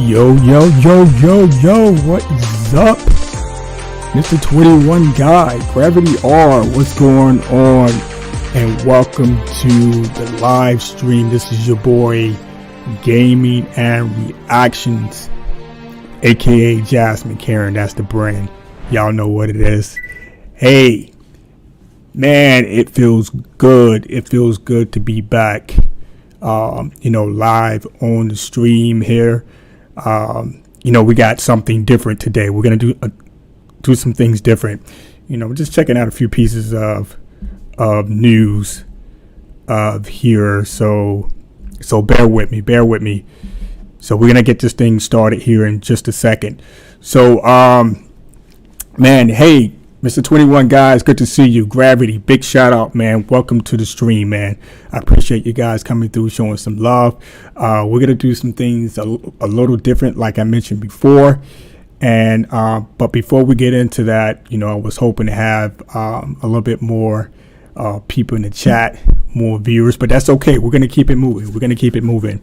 Yo, what is up? Mr. 21 Guy, Gravity R, what's going on? And welcome to the live stream. This is your boy, Gaming and Reactions, aka Jasmine Karen, that's the brand. Y'all know what it is. Hey, man, it feels good. It feels good to be back, live on the stream here. We got something different today. We're gonna do some things different. We're just checking out a few pieces of news here. So bear with me. So we're gonna get this thing started here in just a second. So man, hey, Mr. 21 Guys, good to see you. Gravity, big shout out, man. Welcome to the stream, man. I appreciate you guys coming through, showing some love. We're going to do some things a little different, like I mentioned before. And but before we get into that, I was hoping to have a little bit more people in the chat, more viewers, but that's okay. We're going to keep it moving.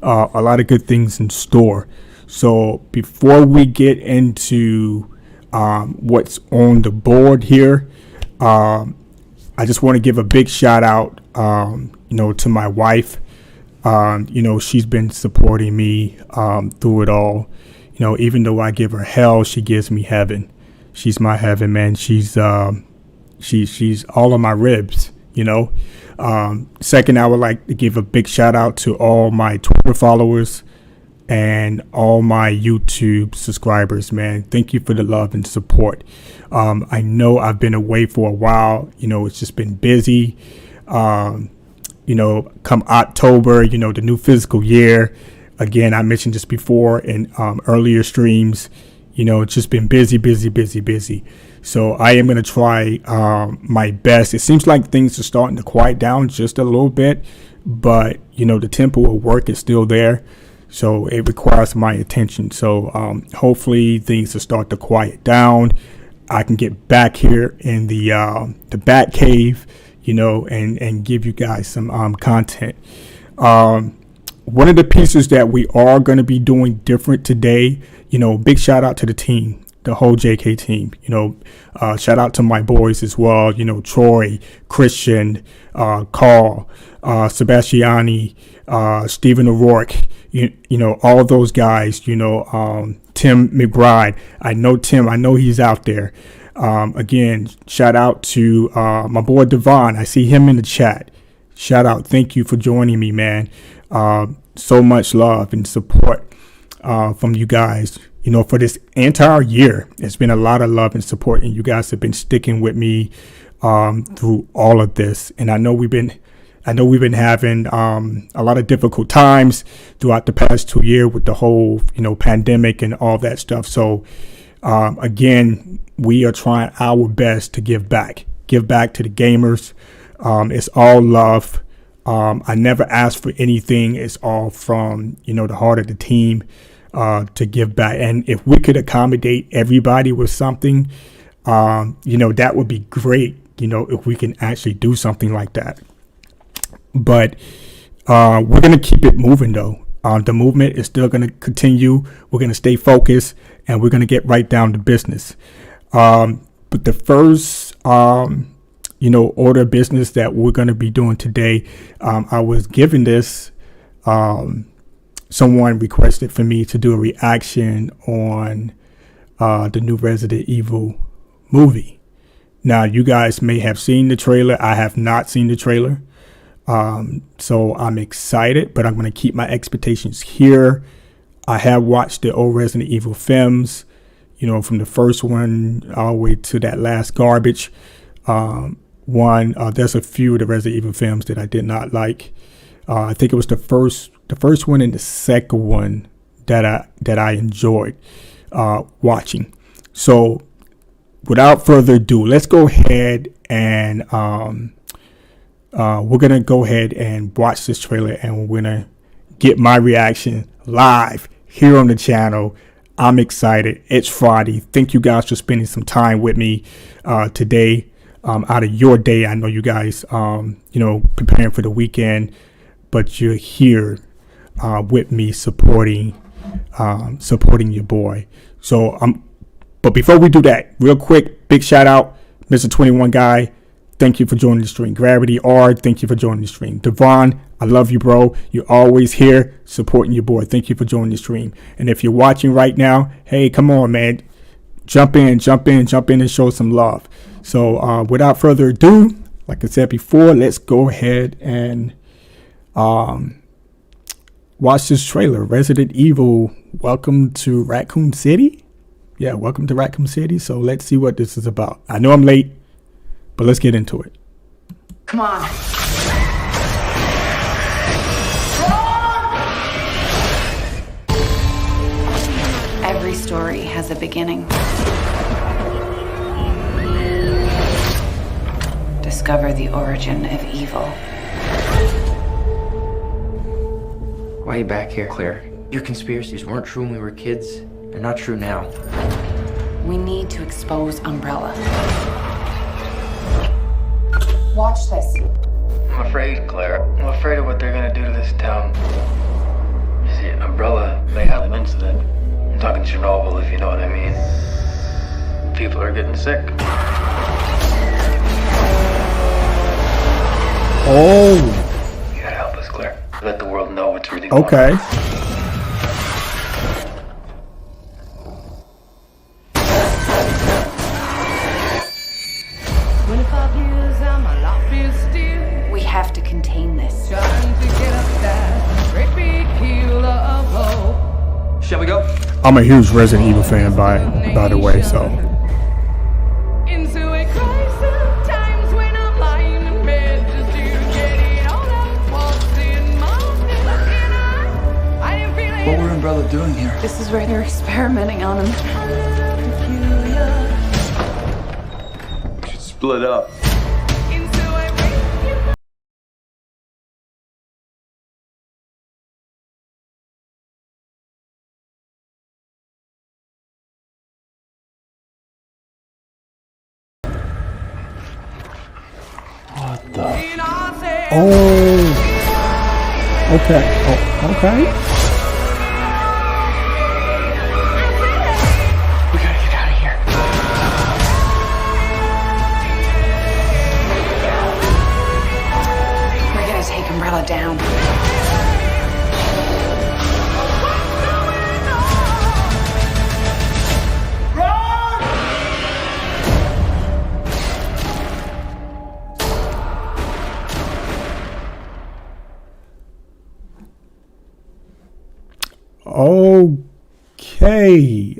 A lot of good things in store. So before we get into what's on the board here, I just want to give a big shout out, to my wife. She's been supporting me through it all. Even though I give her hell, she gives me heaven. She's my heaven, man. She's all of my ribs. Second, I would like to give a big shout out to all my Twitter followers and all my YouTube subscribers, man. Thank you for the love and support. I know I've been away for a while. It's just been busy. Come October, the new fiscal year. Again, I mentioned this before in earlier streams. It's just been busy. So I am going to try my best. It seems like things are starting to quiet down just a little bit, but, the tempo of work is still there. So it requires my attention. So hopefully things will start to quiet down. I can get back here in the Bat Cave, and give you guys some content. One of the pieces that we are going to be doing different today, big shout out to the team. the whole JK team. Shout out to my boys as well. Troy, Christian, Carl, Sebastiani, Stephen O'Rourke. All those guys. Tim McBride. I know Tim. I know he's out there. Again, shout out to my boy Devon. I see him in the chat. Shout out. Thank you for joining me, man. So much love and support from you guys. For this entire year, it's been a lot of love and support, and you guys have been sticking with me through all of this. And I know we've been having a lot of difficult times throughout the past 2 years with the whole pandemic and all that stuff. So again, we are trying our best to give back to the gamers. It's all love. I never ask for anything. It's all from the heart of the team. To give back. And if we could accommodate everybody with something, that would be great, if we can actually do something like that. But we're going to keep it moving, though. The movement is still going to continue. We're going to stay focused, and we're going to get right down to business. But the first, order of business that we're going to be doing today, I was given this. Someone requested for me to do a reaction on the new Resident Evil movie. Now, you guys may have seen the trailer. I have not seen the trailer. So I'm excited, but I'm going to keep my expectations here. I have watched the old Resident Evil films, from the first one all the way to that last garbage one. There's a few of the Resident Evil films that I did not like. I think it was the first one and the second one that I enjoyed watching. So without further ado, let's go ahead and we're gonna go ahead and watch this trailer, and we're gonna get my reaction live here on the channel. I'm excited. It's Friday. Thank you guys for spending some time with me today out of your day. I know you guys preparing for the weekend, but you're here with me supporting your boy. So but before we do that, real quick, big shout out, Mr. 21 Guy. Thank you for joining the stream. Gravity R, thank you for joining the stream. Devon, I love you, bro. You're always here supporting your boy. Thank you for joining the stream. And if you're watching right now, hey, come on, man. Jump in and show some love. So without further ado, like I said before, let's go ahead and watch this trailer. Resident Evil, Welcome to Raccoon City. Yeah, Welcome to Raccoon City. So let's see what this is about. I know I'm late, but let's get into it. Come on. Every story has a beginning. Discover the origin of evil. Why are you back here, Claire? Your conspiracies weren't true when we were kids. They're not true now. We need to expose Umbrella. Watch this. I'm afraid, Claire. I'm afraid of what they're gonna do to this town. You see, Umbrella, they had an incident. I'm talking Chernobyl, if you know what I mean. People are getting sick. Oh. You gotta help us, Claire. Let the world know what's really going on. Okay. We have to contain this. Shall we go? I'm a huge Resident Evil fan by the way, so. What were Umbrella doing here? This is where they're experimenting on him. We should split up. What the? Oh. Okay. Oh, okay. We gotta get out of here. Umbrella down.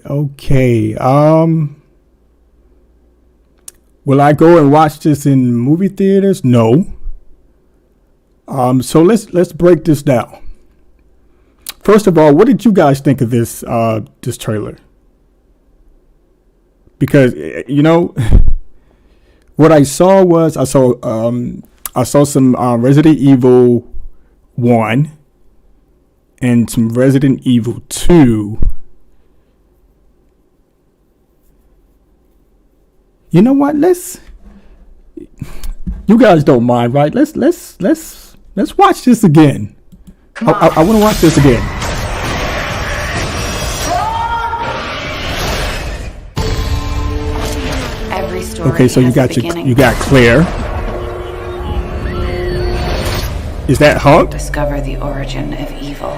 Okay. Will I go and watch this in movie theaters? No. So let's break this down. First of all, what did you guys think of this trailer? Because what I saw was I saw some Resident Evil 1 and some Resident Evil 2. You know what? You guys don't mind, right? Let's watch this again. I want to watch this again. Every story Okay, so you has a got beginning. you got Claire. Is that Hunk? Discover the origin of evil.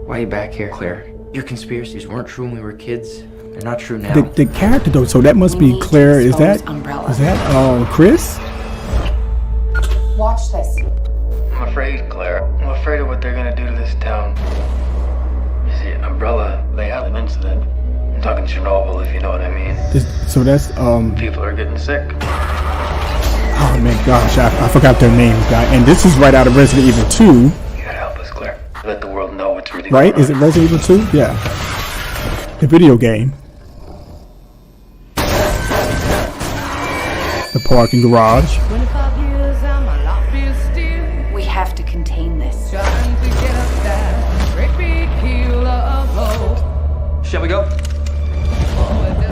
Why are you back here, Claire? Your conspiracies weren't true when we were kids. They're not true now. The character though, so that must We be need to Claire. Is expose that Umbrella. Chris? Watch this. I'm afraid, Claire. I'm afraid of what they're gonna do to this town. You see, Umbrella, they had an incident. I'm talking Chernobyl, if you know what I mean. So that's People are getting sick. oh man, gosh, I forgot their names, guy. And this is right out of Resident Evil 2, You gotta help us, Claire. Let the world know what's really right? going Is it on. Resident Evil 2? Yeah, the video game. The parking garage. 25 years and my life is still We have to contain this. trying to get up that great big hill of hope. Shall we go?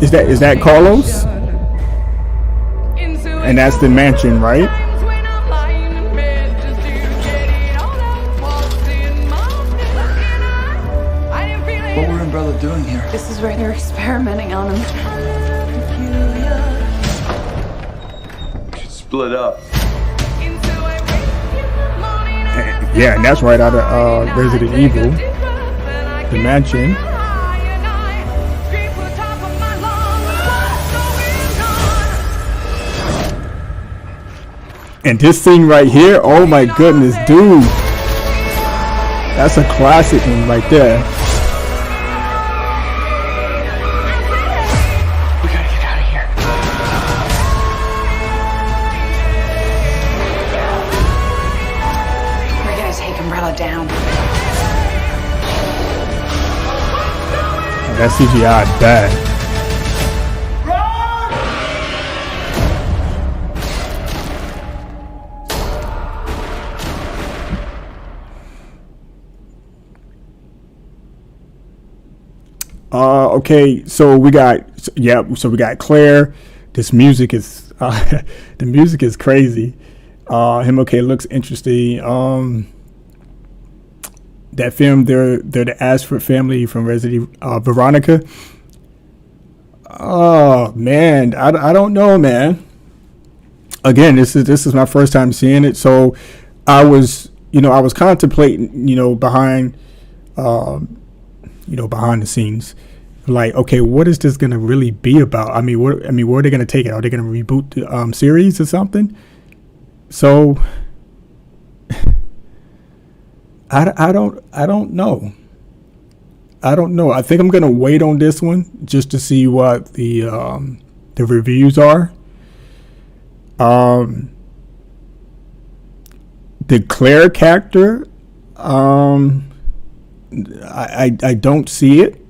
Is that Carlos? And that's the mansion, right? What were Umbrella doing here? This is where they're experimenting on him. We should split up. Yeah, and that's right out of Resident Evil, the mansion. And this scene right here, oh my goodness, dude. That's a classic one right there. We gotta get out of here. We're gonna take Umbrella down. That CGI is bad. Okay, so we got Claire. This music is the music is crazy. Looks interesting. That film, they're the Ashford family from Resident Veronica. Oh man, I don't know, man. Again, this is my first time seeing it, so I was contemplating, behind the scenes, like, okay, what is this gonna really be about? Where are they gonna take it? Are they gonna reboot the series or something? So I don't know. I think I'm gonna wait on this one just to see what the reviews are. The Claire character, I don't see it.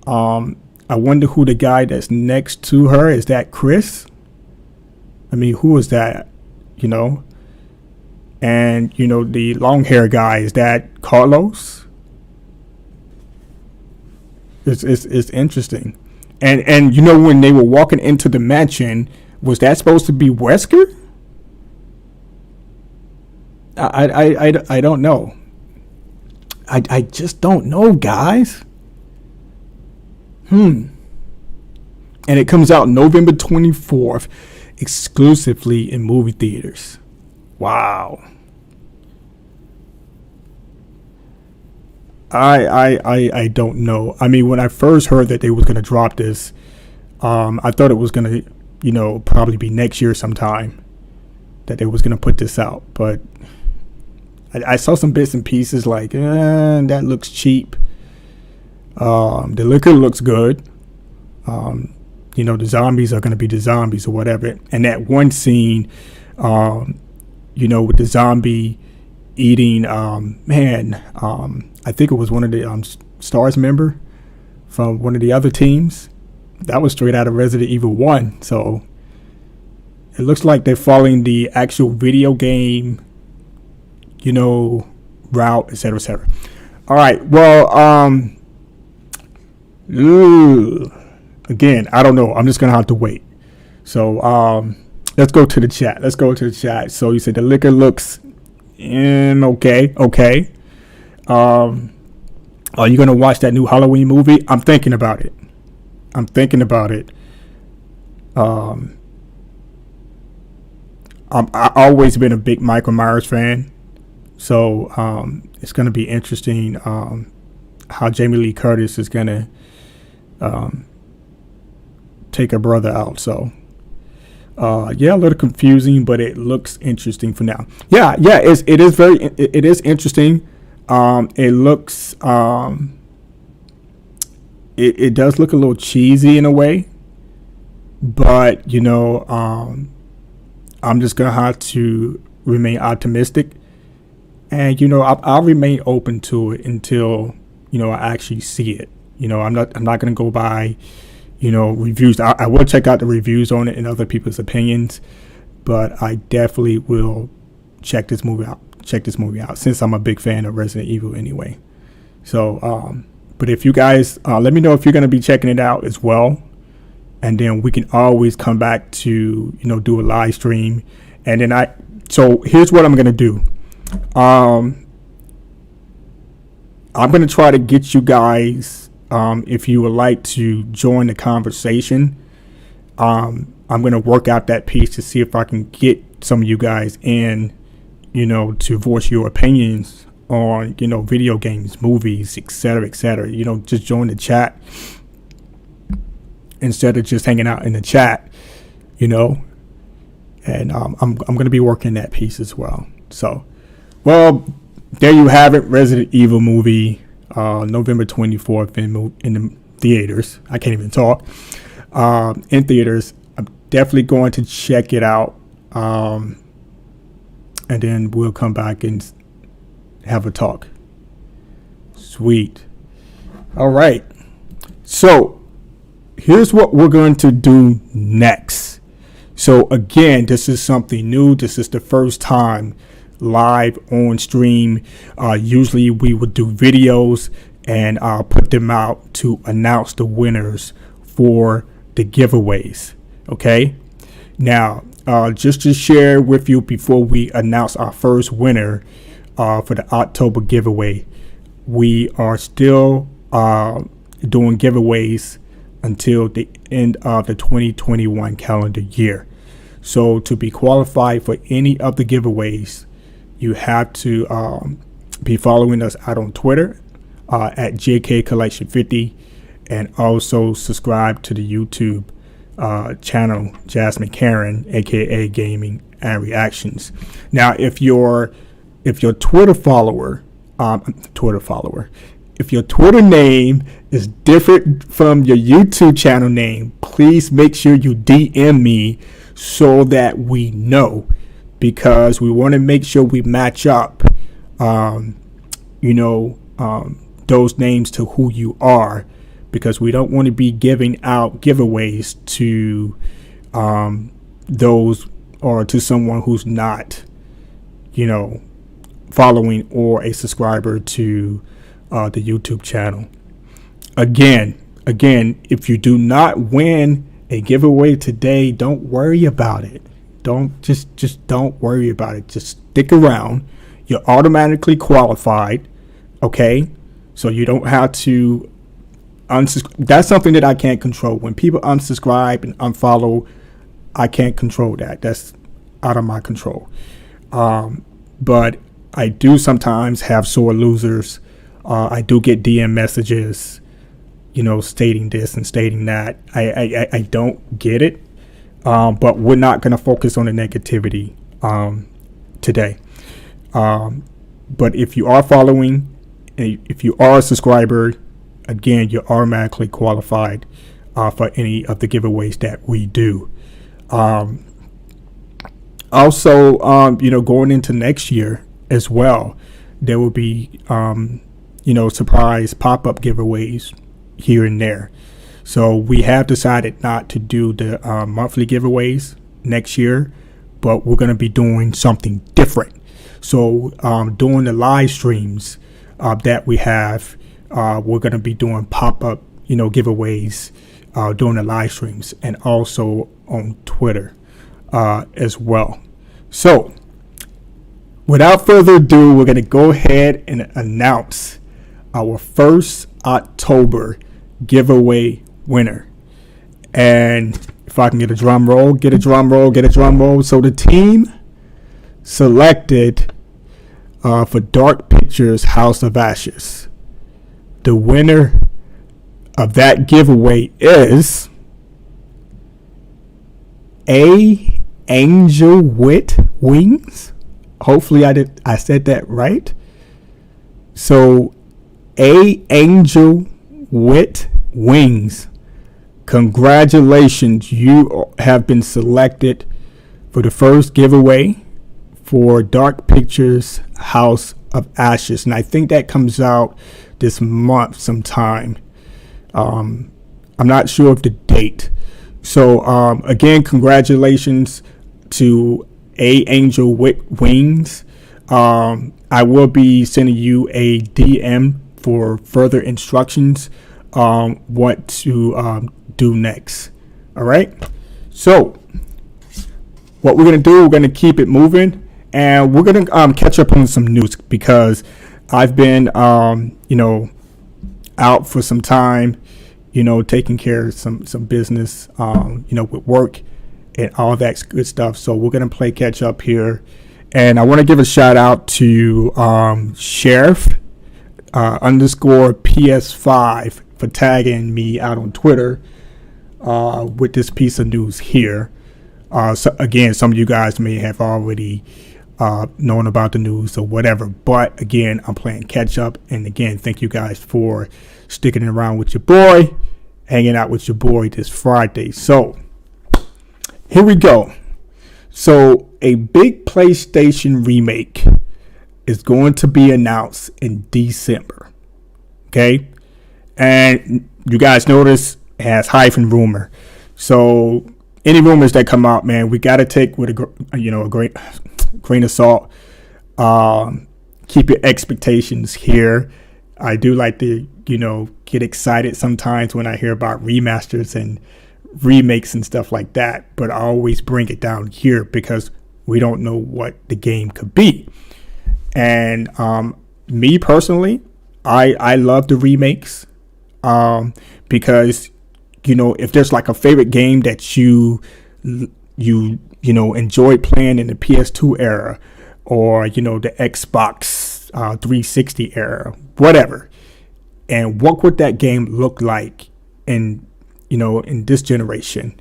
I wonder who the guy that's next to her is. That Chris? Who is that? And the long hair guy, is that Carlos? It's interesting. And when they were walking into the mansion, was that supposed to be Wesker? I don't know. I just don't know, guys. And it comes out November 24th. exclusively in movie theaters. Wow. I don't know. I mean, when I first heard that they was gonna drop this, I thought it was gonna, probably be next year sometime that they was gonna put this out. But I saw some bits and pieces like, that looks cheap. The liquor looks good. The zombies are gonna be the zombies or whatever. And that one scene, with the zombie eating, I think it was one of the Stars member from one of the other teams. That was straight out of Resident Evil 1. So it looks like they're following the actual video game, route, etc., etc. All right. Well, again, I don't know. I'm just going to have to wait. So let's go to the chat. So you said the liquor looks okay. Are you gonna watch that new Halloween movie? I'm thinking about it. I've always been a big Michael Myers fan, so it's gonna be interesting how Jamie Lee Curtis is gonna take her brother out. So a little confusing, but it looks interesting for now. It is interesting. It looks it does look a little cheesy in a way, but I'm just gonna have to remain optimistic, and I'll remain open to it until I actually see it. I'm not gonna go by reviews. I will check out the reviews on it and other people's opinions, but I definitely will check this movie out since I'm a big fan of Resident Evil anyway. So but if you guys let me know if you're going to be checking it out as well, and then we can always come back to do a live stream. And then so here's what I'm going to do. I'm going to try to get you guys, if you would like to join the conversation, I'm going to work out that piece to see if I can get some of you guys in, to voice your opinions on, video games, movies, etc., etc. Just join the chat instead of just hanging out in the chat, and I'm going to be working that piece as well. So, well, there you have it. Resident Evil movie, November 24th in the theaters. I can't even talk. In theaters. I'm definitely going to check it out. And then we'll come back and have a talk. Sweet. All right. So here's what we're going to do next. So again, this is something new. This is the first time live on stream. Usually we would do videos and put them out to announce the winners for the giveaways. Okay. Now, just to share with you before we announce our first winner for the October giveaway, we are still doing giveaways until the end of the 2021 calendar year. So to be qualified for any of the giveaways, you have to be following us out on Twitter at JK Collection 50, and also subscribe to the YouTube channel Jasmine Karen, aka Gaming and Reactions. Now, if your Twitter follower, if your Twitter name is different from your YouTube channel name, please make sure you DM me so that we know, because we want to make sure we match up, those names to who you are, because we don't want to be giving out giveaways to those, or to someone who's not, following or a subscriber to the YouTube channel. Again, if you do not win a giveaway today, don't worry about it. Just don't worry about it. Just stick around. You're automatically qualified. Okay, so you don't have to unsubscribe. That's something that I can't control. When people unsubscribe and unfollow, I can't control that. That's out of my control. But I do sometimes have sore losers. I do get DM messages, stating this and stating that. I don't get it. But we're not going to focus on the negativity today. But if you are following, if you are a subscriber, again, you're automatically qualified for any of the giveaways that we do. Also, going into next year as well, there will be, surprise pop-up giveaways here and there. So we have decided not to do the monthly giveaways next year, but we're going to be doing something different. So during the live streams that we have, we're going to be doing pop-up, giveaways during the live streams, and also on Twitter as well. So without further ado, we're going to go ahead and announce our first October giveaway winner. And if I can get a drum roll. So the team selected for Dark Pictures House of Ashes, the winner of that giveaway is A Angel with Wings. Hopefully I said that right. So A Angel with Wings, congratulations, you have been selected for the first giveaway for Dark Pictures House of Ashes, and I think that comes out this month sometime. I'm not sure of the date. So again, congratulations to A Angel with Wings. I will be sending you a DM for further instructions on what to do next. All right. So what we're going to do, we're going to keep it moving, and we're going to catch up on some news, because I've been, out for some time, taking care of some business, with work and all that good stuff. So we're going to play catch up here. And I want to give a shout out to Sheriff _ PS5 for tagging me out on Twitter with this piece of news here. So again, some of you guys may have already known about the news or whatever, but again, I'm playing catch up. And again, thank you guys for sticking around with your boy, hanging out with your boy this Friday. So here we go. So a big PlayStation remake is going to be announced in December. Okay. And you guys notice it has hyphen rumor. So any rumors that come out, man, we got to take with a great grain of salt. Keep your expectations here. I do like to, get excited sometimes when I hear about remasters and remakes and stuff like that, but I always bring it down here because we don't know what the game could be. And me personally, I love the remakes because if there's like a favorite game that you enjoyed playing in the PS2 era, or the Xbox 360 era, whatever, and what would that game look like in this generation,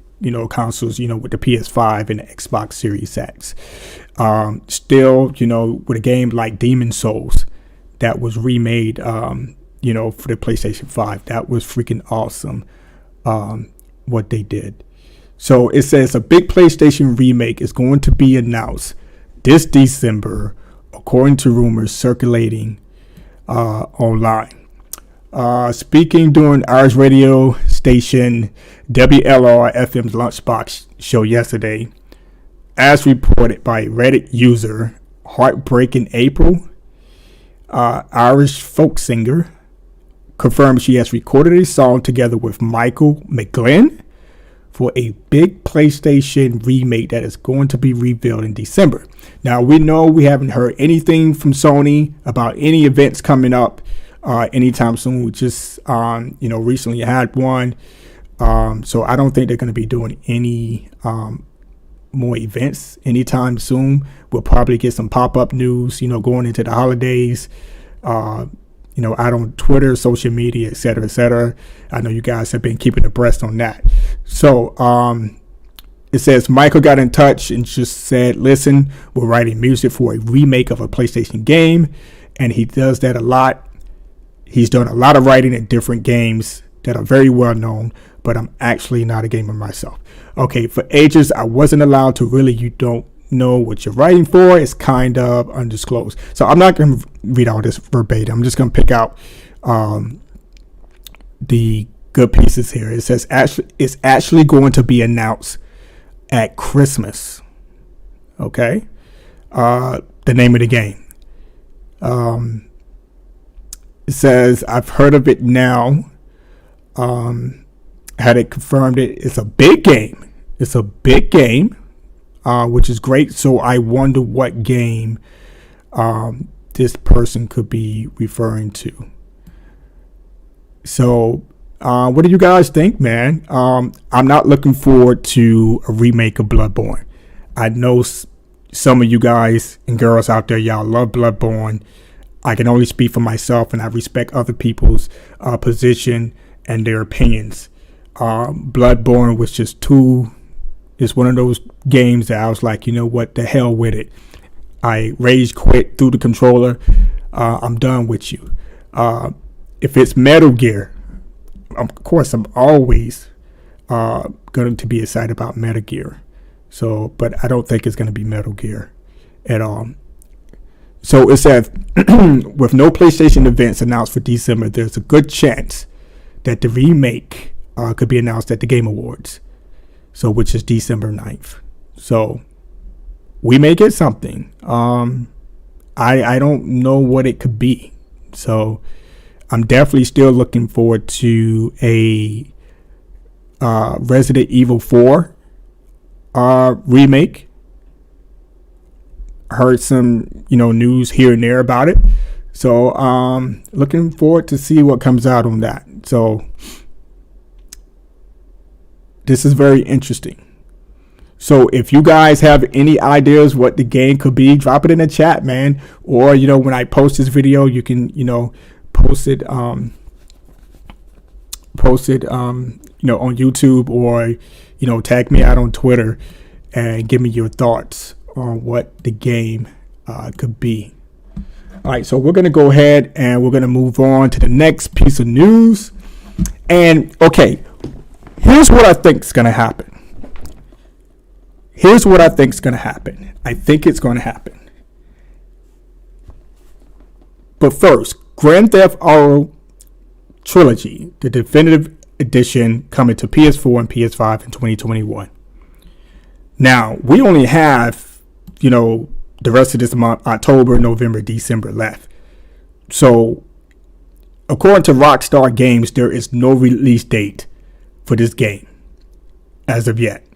consoles, with the PS5 and the Xbox Series X. Still, with a game like Demon Souls that was remade, for the PlayStation 5, that was freaking awesome, what they did. So it says a big PlayStation remake is going to be announced this December, according to rumors circulating online. Speaking during Irish radio station WLR FM's Lunchbox show yesterday, as reported by Reddit user Heartbreaking April, Irish folk singer confirmed she has recorded a song together with Michael McGlynn for a big PlayStation remake that is going to be revealed in December. Now, we know we haven't heard anything from Sony about any events coming up anytime soon. We just recently had one, so I don't think they're going to be doing any more events anytime soon. We'll probably get some pop-up news, going into the holidays, out on Twitter, social media, et cetera, et cetera. I know you guys have been keeping abreast on that. So it says Michael got in touch and just said, listen, we're writing music for a remake of a PlayStation game. And he does that a lot. He's done a lot of writing in different games that are very well known, but I'm actually not a gamer myself. Okay, for ages, I wasn't allowed to really, you don't know what you're writing for. It's kind of undisclosed. So I'm not going to read all this verbatim. I'm just going to pick out the good pieces here. It says it's actually going to be announced at Christmas. Okay. The name of the game. It says, I've heard of it now. Had it confirmed it. It's a big game. It's a big game, which is great. So I wonder what game this person could be referring to. So what do you guys think, man? I'm not looking forward to a remake of Bloodborne. I know some of you guys and girls out there, y'all love Bloodborne. I can only speak for myself, and I respect other people's position and their opinions. Bloodborne was just it's one of those games that I was like, you know what, the hell with it. I rage quit through the controller. I'm done with you. If it's Metal Gear, of course, I'm always going to be excited about Metal Gear. So, but I don't think it's going to be Metal Gear at all. So it says, with no PlayStation events announced for December, there's a good chance that the remake could be announced at the Game Awards. So, which is December 9th. So, we may get something. I don't know what it could be. So, I'm definitely still looking forward to a Resident Evil 4 remake. Heard some, news here and there about it. So, looking forward to see what comes out on that. So, this is very interesting. So, if you guys have any ideas what the game could be, drop it in the chat, man. Or, when I post this video, you can, post it on YouTube, or, tag me out on Twitter and give me your thoughts on what the game could be. All right, so we're going to go ahead and we're going to move on to the next piece of news. And, okay, here's what I think is going to happen. I think it's going to happen. But first, Grand Theft Auto Trilogy, the definitive edition, coming to PS4 and PS5 in 2021. Now, we only have, the rest of this month, October, November, December left. So, according to Rockstar Games, there is no release date for this game as of yet.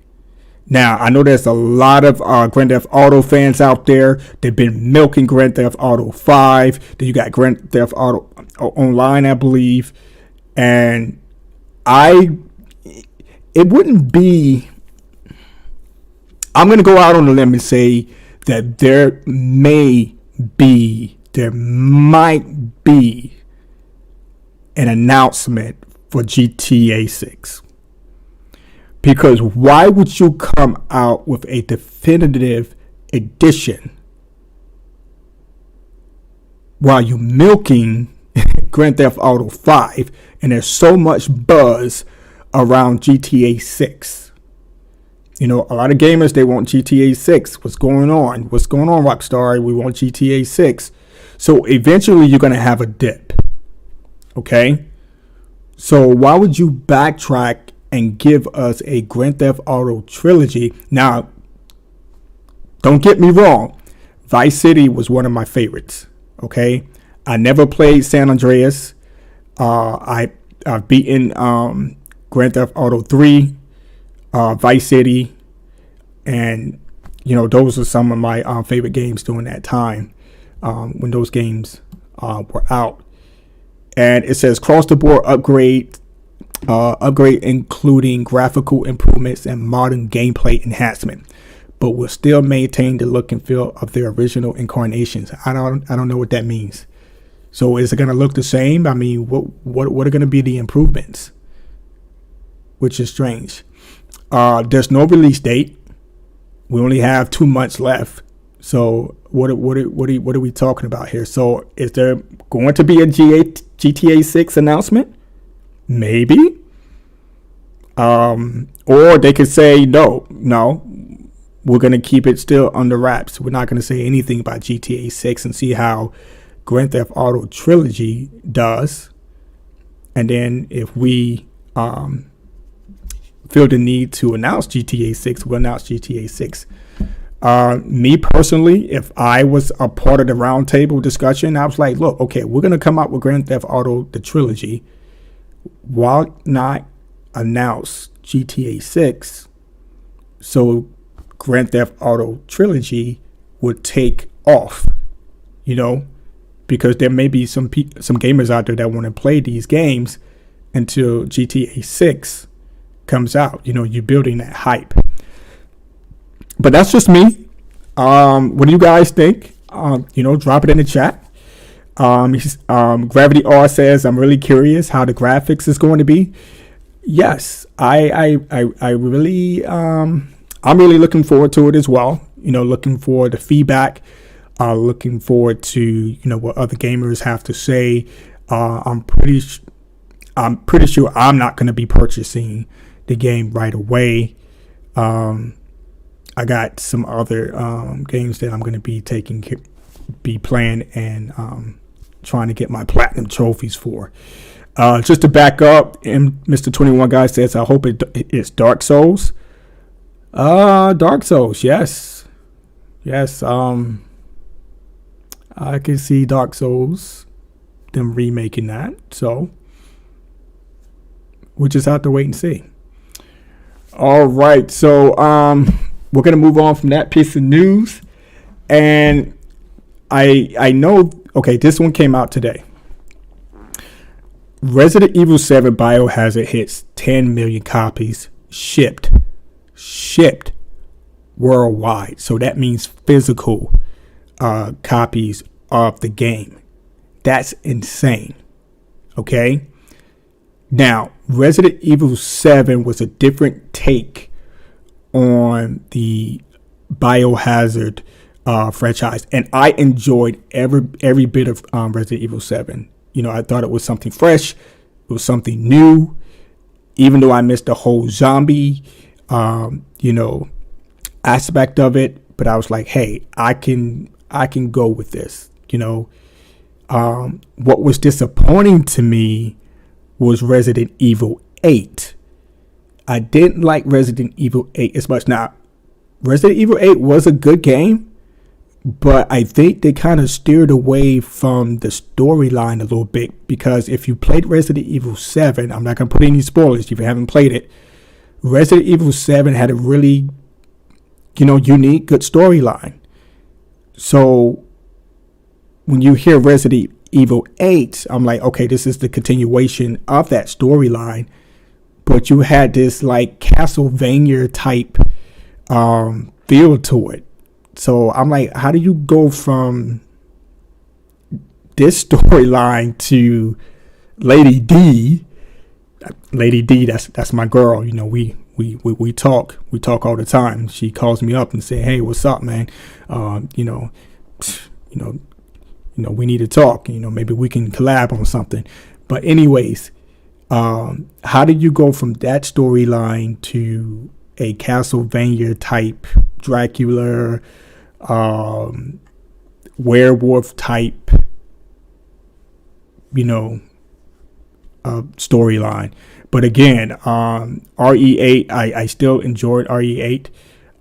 Now, I know there's a lot of Grand Theft Auto fans out there. They've been milking Grand Theft Auto 5. Then you got Grand Theft Auto Online, I believe. And it wouldn't be... I'm going to go out on a limb and say that there might be an announcement for GTA 6. Because why would you come out with a definitive edition while you're milking Grand Theft Auto 5 and there's so much buzz around GTA 6? A lot of gamers, they want GTA 6. What's going on? What's going on, Rockstar? We want GTA 6. So eventually you're going to have a dip. Okay? So why would you backtrack and give us a Grand Theft Auto trilogy? Now, don't get me wrong. Vice City was one of my favorites. Okay? I never played San Andreas. I've beaten Grand Theft Auto 3. Vice City, and those are some of my favorite games during that time when those games were out. And it says cross the board upgrade including graphical improvements and modern gameplay enhancement. but will still maintain the look and feel of their original incarnations. I don't know what that means. So is it going to look the same? I mean, what are going to be the improvements? Which is strange. There's no release date. We only have 2 months left. So what are we talking about here? So is there going to be a GTA 6 announcement? Maybe. Or they could say no, we're going to keep it still under wraps. We're not going to say anything about GTA 6 and see how Grand Theft Auto Trilogy does. And then if we feel the need to announce GTA 6, we'll announce GTA 6. Me personally, if I was a part of the roundtable discussion, I was like, look, okay, we're going to come out with Grand Theft Auto, the trilogy. Why not announce GTA 6 so Grand Theft Auto Trilogy would take off, because there may be some gamers out there that want to play these games until GTA 6 comes out. You're building that hype. But that's just me. What do you guys think? Drop it in the chat. Gravity R says, I'm really curious how the graphics is going to be. Yes, I really, I'm really looking forward to it as well. Looking for the feedback, looking forward to, what other gamers have to say. I'm pretty sure I'm not going to be purchasing the game right away. I got some other games that I'm going to be playing and trying to get my platinum trophies for. Just to back up, and Mr. 21 Guy says, I hope it's Dark Souls. Dark Souls, yes. I can see Dark Souls, them remaking that. So we'll just have to wait and see. All right, so we're gonna move on from that piece of news, and I know. Okay, this one came out today. Resident Evil 7 Biohazard hits 10 million copies shipped worldwide. So that means physical copies of the game. That's insane. Okay. Now, Resident Evil 7 was a different take on the Biohazard franchise, and I enjoyed every bit of Resident Evil 7. I thought it was something fresh, it was something new, even though I missed the whole zombie aspect of it. But I was like, hey, I can go with this. What was disappointing to me was Resident Evil 8. I didn't like Resident Evil 8 as much. Now, Resident Evil 8 was a good game, but I think they kind of steered away from the storyline a little bit, because if you played Resident Evil 7, I'm not going to put any spoilers if you haven't played it. Resident Evil 7 had a really, unique, good storyline. So when you hear Resident Evil 8, I'm like, okay, this is the continuation of that storyline, but you had this like Castlevania type feel to it. So I'm like, how do you go from this storyline to Lady D? Lady D, that's my girl. We talk all the time. She calls me up and say, hey, what's up, man? We need to talk. Maybe we can collab on something. But anyways, how did you go from that storyline to a Castlevania type Dracula, werewolf type, storyline? But again, RE8, I still enjoyed RE8.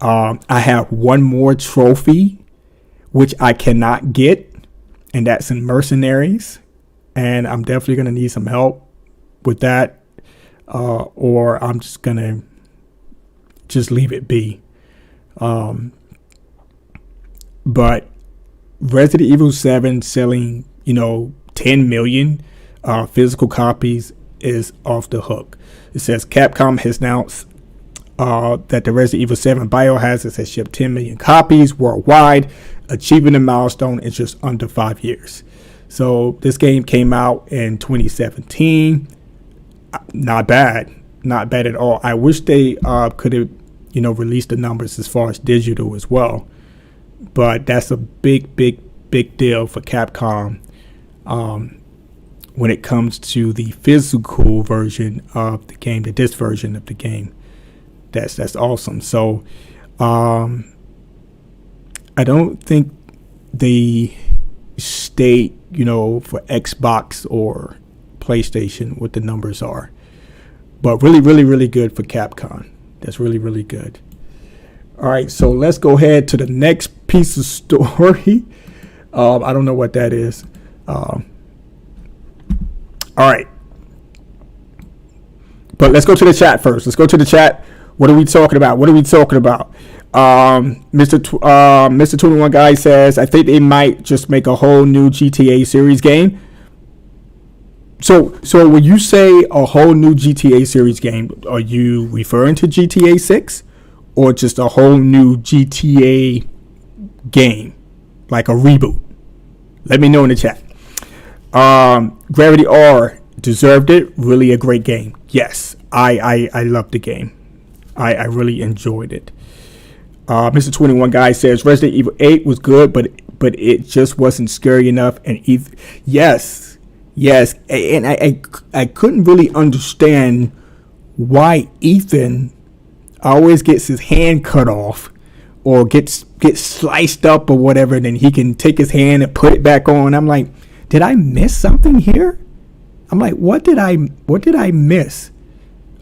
I have one more trophy, which I cannot get, and that's in Mercenaries. And I'm definitely going to need some help with that, or I'm just going to leave it be. But Resident Evil 7 selling, 10 million physical copies is off the hook. It says Capcom has announced that the Resident Evil 7 Biohazard has shipped 10 million copies worldwide, achieving the milestone in just under 5 years. So this game came out in 2017. Not bad at all. I wish they could have, released the numbers as far as digital as well. But that's a big deal for Capcom when it comes to the physical version of the game, the disc version of the game. That's awesome. So I don't think they state, for Xbox or PlayStation what the numbers are. But really good for Capcom. That's really good. All right, so let's go ahead to the next piece of story. I don't know what that is. All right. But let's go to the chat first. Let's go to the chat. What are we talking about? Mr. 21 Guy says, I think they might just make a whole new GTA series game. So when you say a whole new GTA series game, are you referring to GTA 6 or just a whole new GTA game, like a reboot? Let me know in the chat. Gravity R deserved it. Really a great game. Yes, I loved the game. I really enjoyed it. Mr. 21 Guy says Resident Evil 8 was good, but it just wasn't scary enough. And yes, and I couldn't really understand why Ethan always gets his hand cut off or gets sliced up or whatever, and then he can take his hand and put it back on. I'm like, did I miss something here? I'm like, what did I miss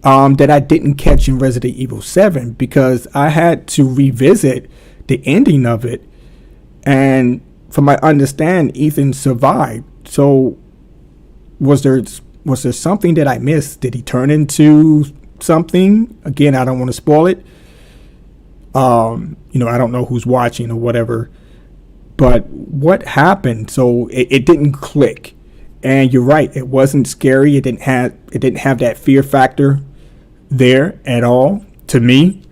that I didn't catch in Resident Evil 7? Because I had to revisit the ending of it, and from my understand, Ethan survived. So was there something that I missed? Did he turn into something? Again, I don't want to spoil it. I don't know who's watching or whatever, but what happened? So it didn't click. And you're right, it wasn't scary. It didn't have that fear factor there at all to me,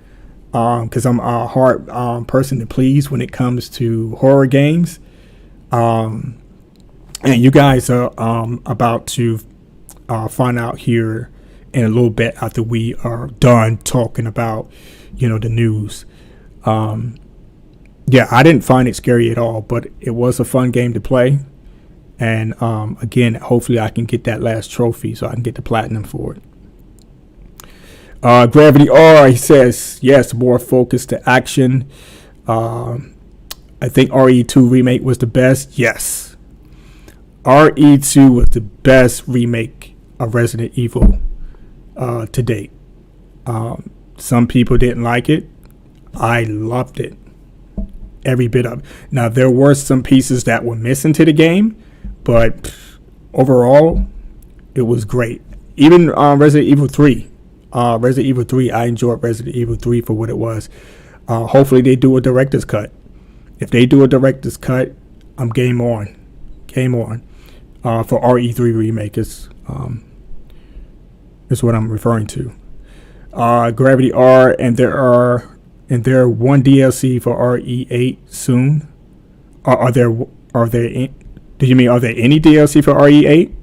because I'm a hard person to please when it comes to horror games. And you guys are about to find out here in a little bit after we are done talking about, the news. Yeah, I didn't find it scary at all, but it was a fun game to play. And again, hopefully I can get that last trophy so I can get the platinum for it. Gravity R, he says, yes, more focus to action. I think RE2 remake was the best. Yes. RE2 was the best remake of Resident Evil to date. Some people didn't like it. I loved it. Every bit of it. Now, there were some pieces that were missing to the game, but overall, it was great. Even Resident Evil 3. Resident Evil 3, I enjoyed Resident Evil 3 for what it was. Hopefully, they do a director's cut. If they do a director's cut, I'm game on. Game on. For RE3 remake is what I'm referring to. Gravity R, and there one DLC for RE8 soon. Are there? Do you mean are there any DLC for RE8?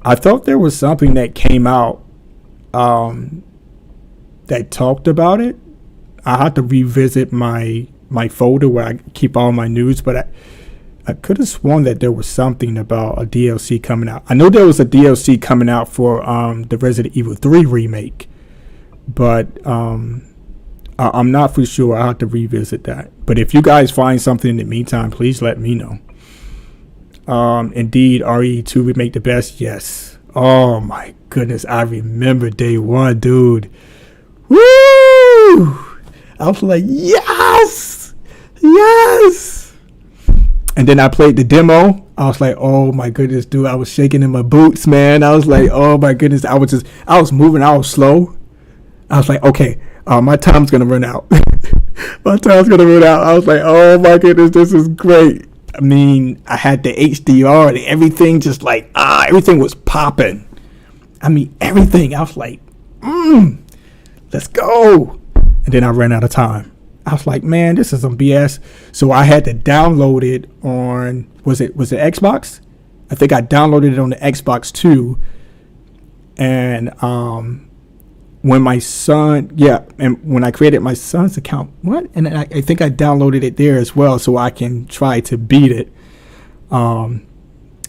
I thought there was something that came out that talked about it. I had to revisit my folder where I keep all my news, but I could have sworn that there was something about a DLC coming out. I know there was a DLC coming out for the Resident Evil 3 remake, but I'm not for sure. I'll have to revisit that. But if you guys find something in the meantime, please let me know. Indeed, RE2 remake the best. Yes. Oh my goodness, I remember day one, dude. Woo! I was like, yes, yes. And then I played the demo. I was like, oh my goodness, dude. I was shaking in my boots, man. I was like, oh my goodness. I was moving. I was slow. I was like, okay, my time's gonna run out. My time's gonna run out. I was like, oh my goodness, this is great. I mean, I had the HDR and everything, just like everything was popping. I mean, everything. I was like, let's go. And then I ran out of time. I was like, man, this is some BS. So I had to download it on, was it Xbox? I think I downloaded it on the Xbox too. And when my son, and when I created my son's account, and I think I downloaded it there as well, so I can try to beat it. I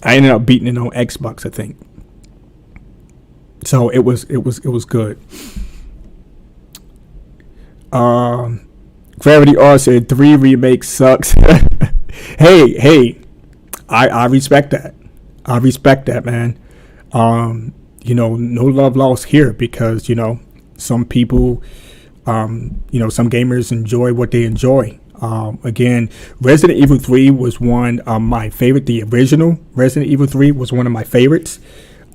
ended up beating it on Xbox, I think. So it was good. Gravity R said 3 remake sucks. hey, I respect that. I respect that, man. No love lost here, because some people, some gamers enjoy what they enjoy. Again, Resident Evil 3 was one of my favorite. The original Resident Evil 3 was one of my favorites.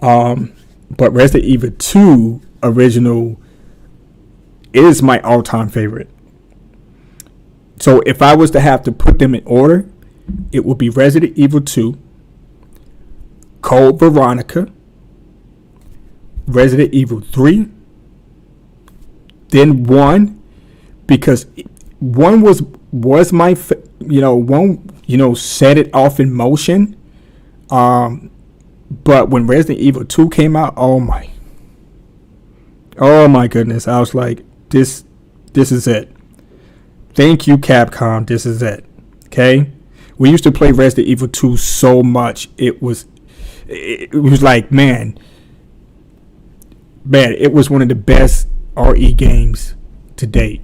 But Resident Evil 2 original is my all-time favorite. So if I was to have to put them in order, it would be Resident Evil 2, Code Veronica, Resident Evil 3, then 1, because 1 was my one set it off in motion. But when Resident Evil 2 came out, oh my goodness, I was like, this is it. Thank you, Capcom. This is it. Okay, we used to play Resident Evil 2 so much. It was like, man, it was one of the best RE games to date.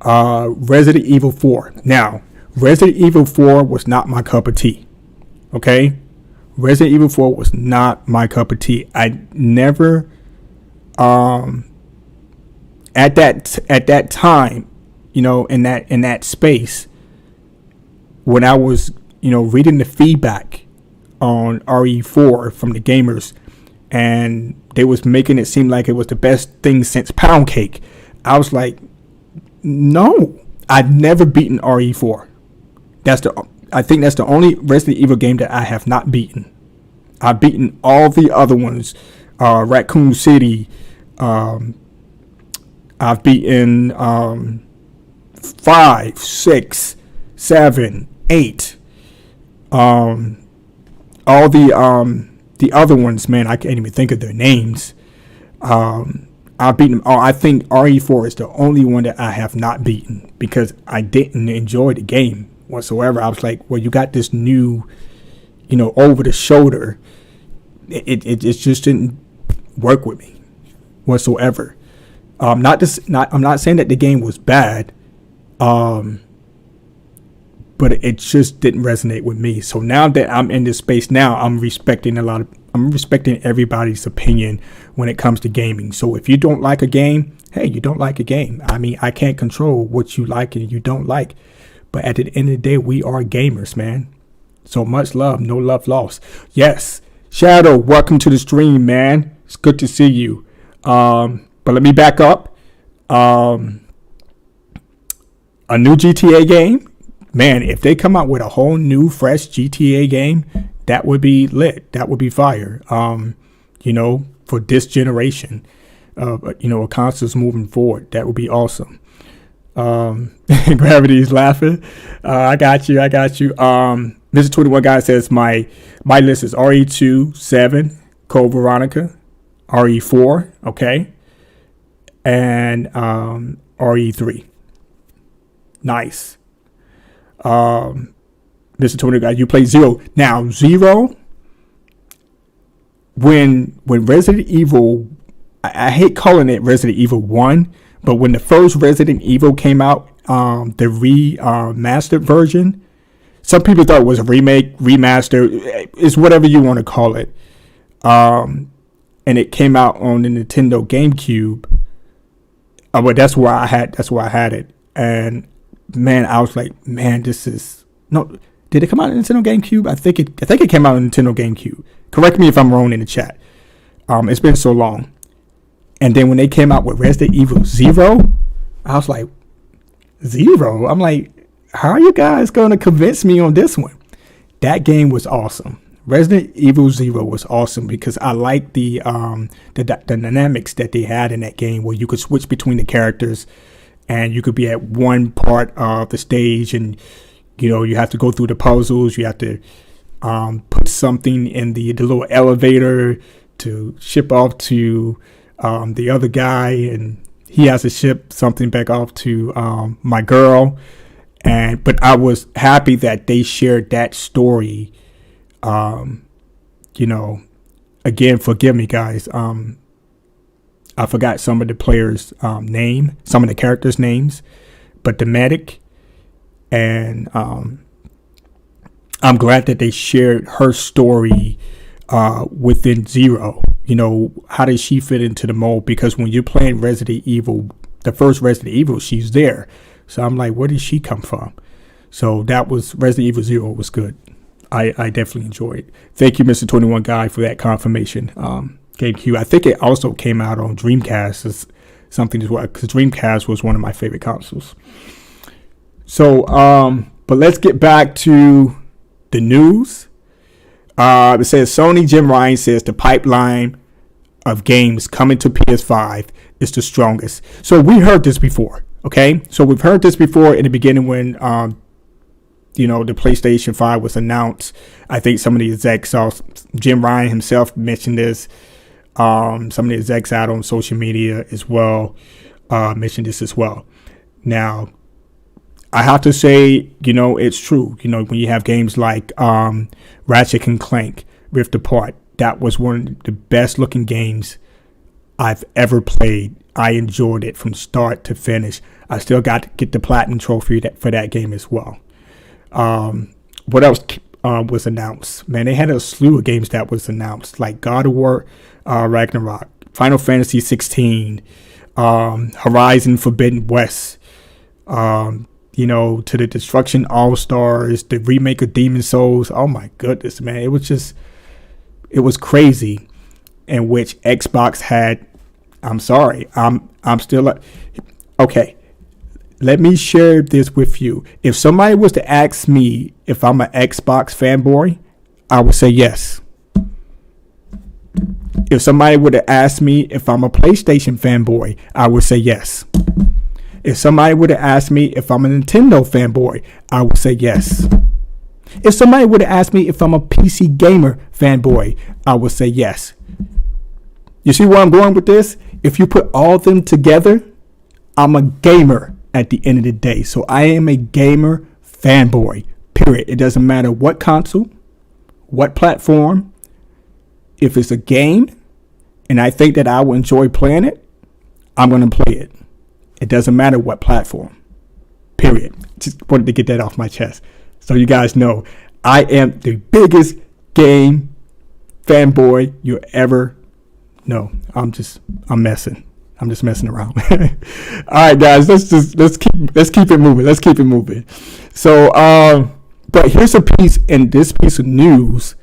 Resident Evil 4. Now, Resident Evil 4 was not my cup of tea. Okay, Resident Evil 4 was not my cup of tea. I never, at that time, in that space, when I was, reading the feedback on RE4 from the gamers, and they was making it seem like it was the best thing since Pound Cake, I was like, no, I've never beaten RE4. I think that's the only Resident Evil game that I have not beaten. I've beaten all the other ones. Raccoon City. I've beaten 5, 6, 7, 8. All the other ones, man, I can't even think of their names. I've beaten them all. I think RE4 is the only one that I have not beaten, because I didn't enjoy the game whatsoever. I was like, well, you got this new, over the shoulder. It just didn't work with me whatsoever. I'm not saying that the game was bad, but it just didn't resonate with me. So now that I'm in this space now, I'm respecting everybody's opinion when it comes to gaming. So if you don't like a game, hey, you don't like a game. I mean, I can't control what you like and you don't like. But at the end of the day, we are gamers, man. So much love, no love lost. Yes, Shadow, welcome to the stream, man. It's good to see you. But let me back up. A new GTA game, man. If they come out with a whole new, fresh GTA game, that would be lit. That would be fire. For this generation, of consoles moving forward, that would be awesome. Gravity's laughing. I got you. Mr. 21 guy says my list is RE2, 7, Code Veronica, RE4, okay, and RE3. Nice. Mr. 21 guy, you play 0. Now 0. When Resident Evil, I hate calling it Resident Evil 1. But when the first Resident Evil came out, the remastered version, some people thought it was a remake, remaster. It's whatever you want to call it. And it came out on the Nintendo GameCube. But that's where I had it. And man, I was like, man, this is no. Did it come out on Nintendo GameCube? I think it came out on Nintendo GameCube. Correct me if I'm wrong in the chat. It's been so long. And then when they came out with Resident Evil 0, I was like, 0? I'm like, how are you guys going to convince me on this one? That game was awesome. Resident Evil 0 was awesome because I liked the dynamics that they had in that game, where you could switch between the characters, and you could be at one part of the stage, and you have to go through the puzzles. You have to put something in the little elevator to ship off to the other guy, and he has to ship something back off to my girl. But I was happy that they shared that story. Again, forgive me, guys. I forgot some of the players' name, some of the characters' names, but the medic, and I'm glad that they shared her story within Zero. How does she fit into the mold? Because when you're playing Resident Evil, the first Resident Evil, she's there. So I'm like, where did she come from? So that was Resident Evil 0 was good. I definitely enjoyed it. Thank you, Mr. 21 Guy, for that confirmation. GameCube. I think it also came out on Dreamcast as something as well, because Dreamcast was one of my favorite consoles. So, but let's get back to the news. It says Jim Ryan says the pipeline of games coming to PS5 is the strongest. So we heard this before, okay? So we've heard this before in the beginning when, the PlayStation 5 was announced. I think some of the execs, Jim Ryan himself mentioned this. Some of the execs out on social media as well mentioned this as well. Now, I have to say, it's true. When you have games like Ratchet and Clank, Rift Apart, that was one of the best looking games I've ever played. I enjoyed it from start to finish. I still got to get the platinum trophy for that game as well. What else was announced? Man, they had a slew of games that was announced, like God of War, Ragnarok, Final Fantasy 16, Horizon Forbidden West, to the Destruction All-Stars, the remake of Demon Souls. Oh my goodness, man. It was crazy, in which Xbox had, I'm sorry, I'm still, okay. Let me share this with you. If somebody was to ask me if I'm an Xbox fanboy, I would say yes. If somebody would have asked me if I'm a PlayStation fanboy, I would say yes. If somebody would have asked me if I'm a Nintendo fanboy, I would say yes. If somebody would have asked me if I'm a PC gamer fanboy, I would say yes. You see where I'm going with this? If you put all of them together, I'm a gamer at the end of the day. So I am a gamer fanboy, period. It doesn't matter what console, what platform. If it's a game and I think that I will enjoy playing it, I'm going to play it. It doesn't matter what platform, period. Just wanted to get that off my chest so you guys know I am the biggest game fanboy you ever know. I'm messing. I'm just messing around. All right, guys, let's keep it moving. So, but here's a piece in this piece of news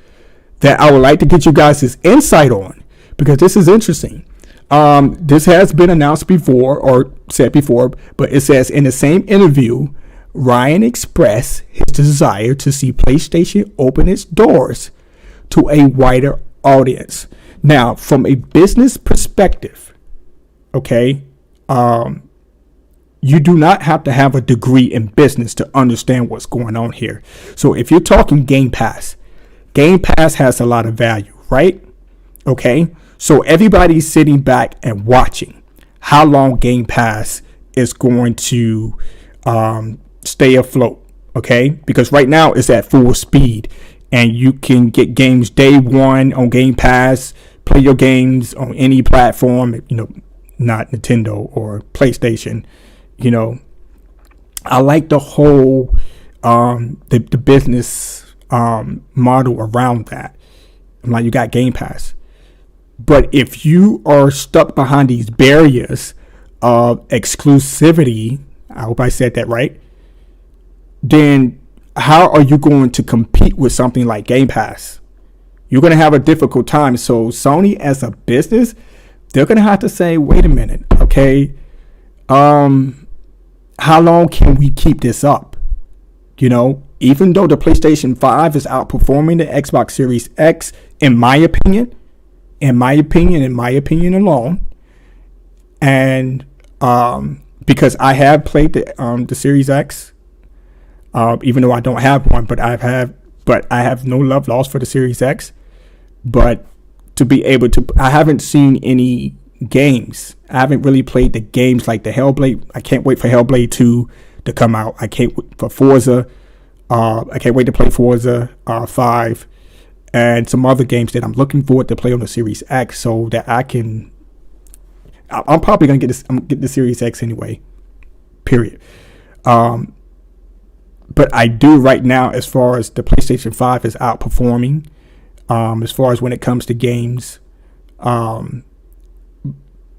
that I would like to get you guys' insight on, because this is interesting. This has been announced before or said before, but it says in the same interview, Ryan expressed his desire to see PlayStation open its doors to a wider audience. Now, from a business perspective, okay, you do not have to have a degree in business to understand what's going on here. So if you're talking Game Pass has a lot of value, right? Okay, so everybody's sitting back and watching how long Game Pass is going to stay afloat, okay? Because right now it's at full speed, and you can get games day one on Game Pass, play your games on any platform, not Nintendo or PlayStation. I like the whole the business model around that. I'm like, you got Game Pass, but if you are stuck behind these barriers of exclusivity, I hope I said that right, then how are you going to compete with something like Game Pass? You're going to have a difficult time. So Sony, as a business, they're going to have to say, wait a minute, okay, how long can we keep this up? even though the PlayStation 5 is outperforming the Xbox Series X, in my opinion alone, and because I have played the Series X, even though I don't have one, but I have no love lost for the Series X. But to be able to, I haven't seen any games. I haven't really played the games like the Hellblade. I can't wait for Hellblade 2 to come out. I can't wait for Forza. I can't wait to play Forza 5 and some other games that I'm looking forward to play on the Series X, so that I'm probably gonna get the Series X anyway. Period. But I do right now, as far as the PlayStation 5 is outperforming, as far as when it comes to games.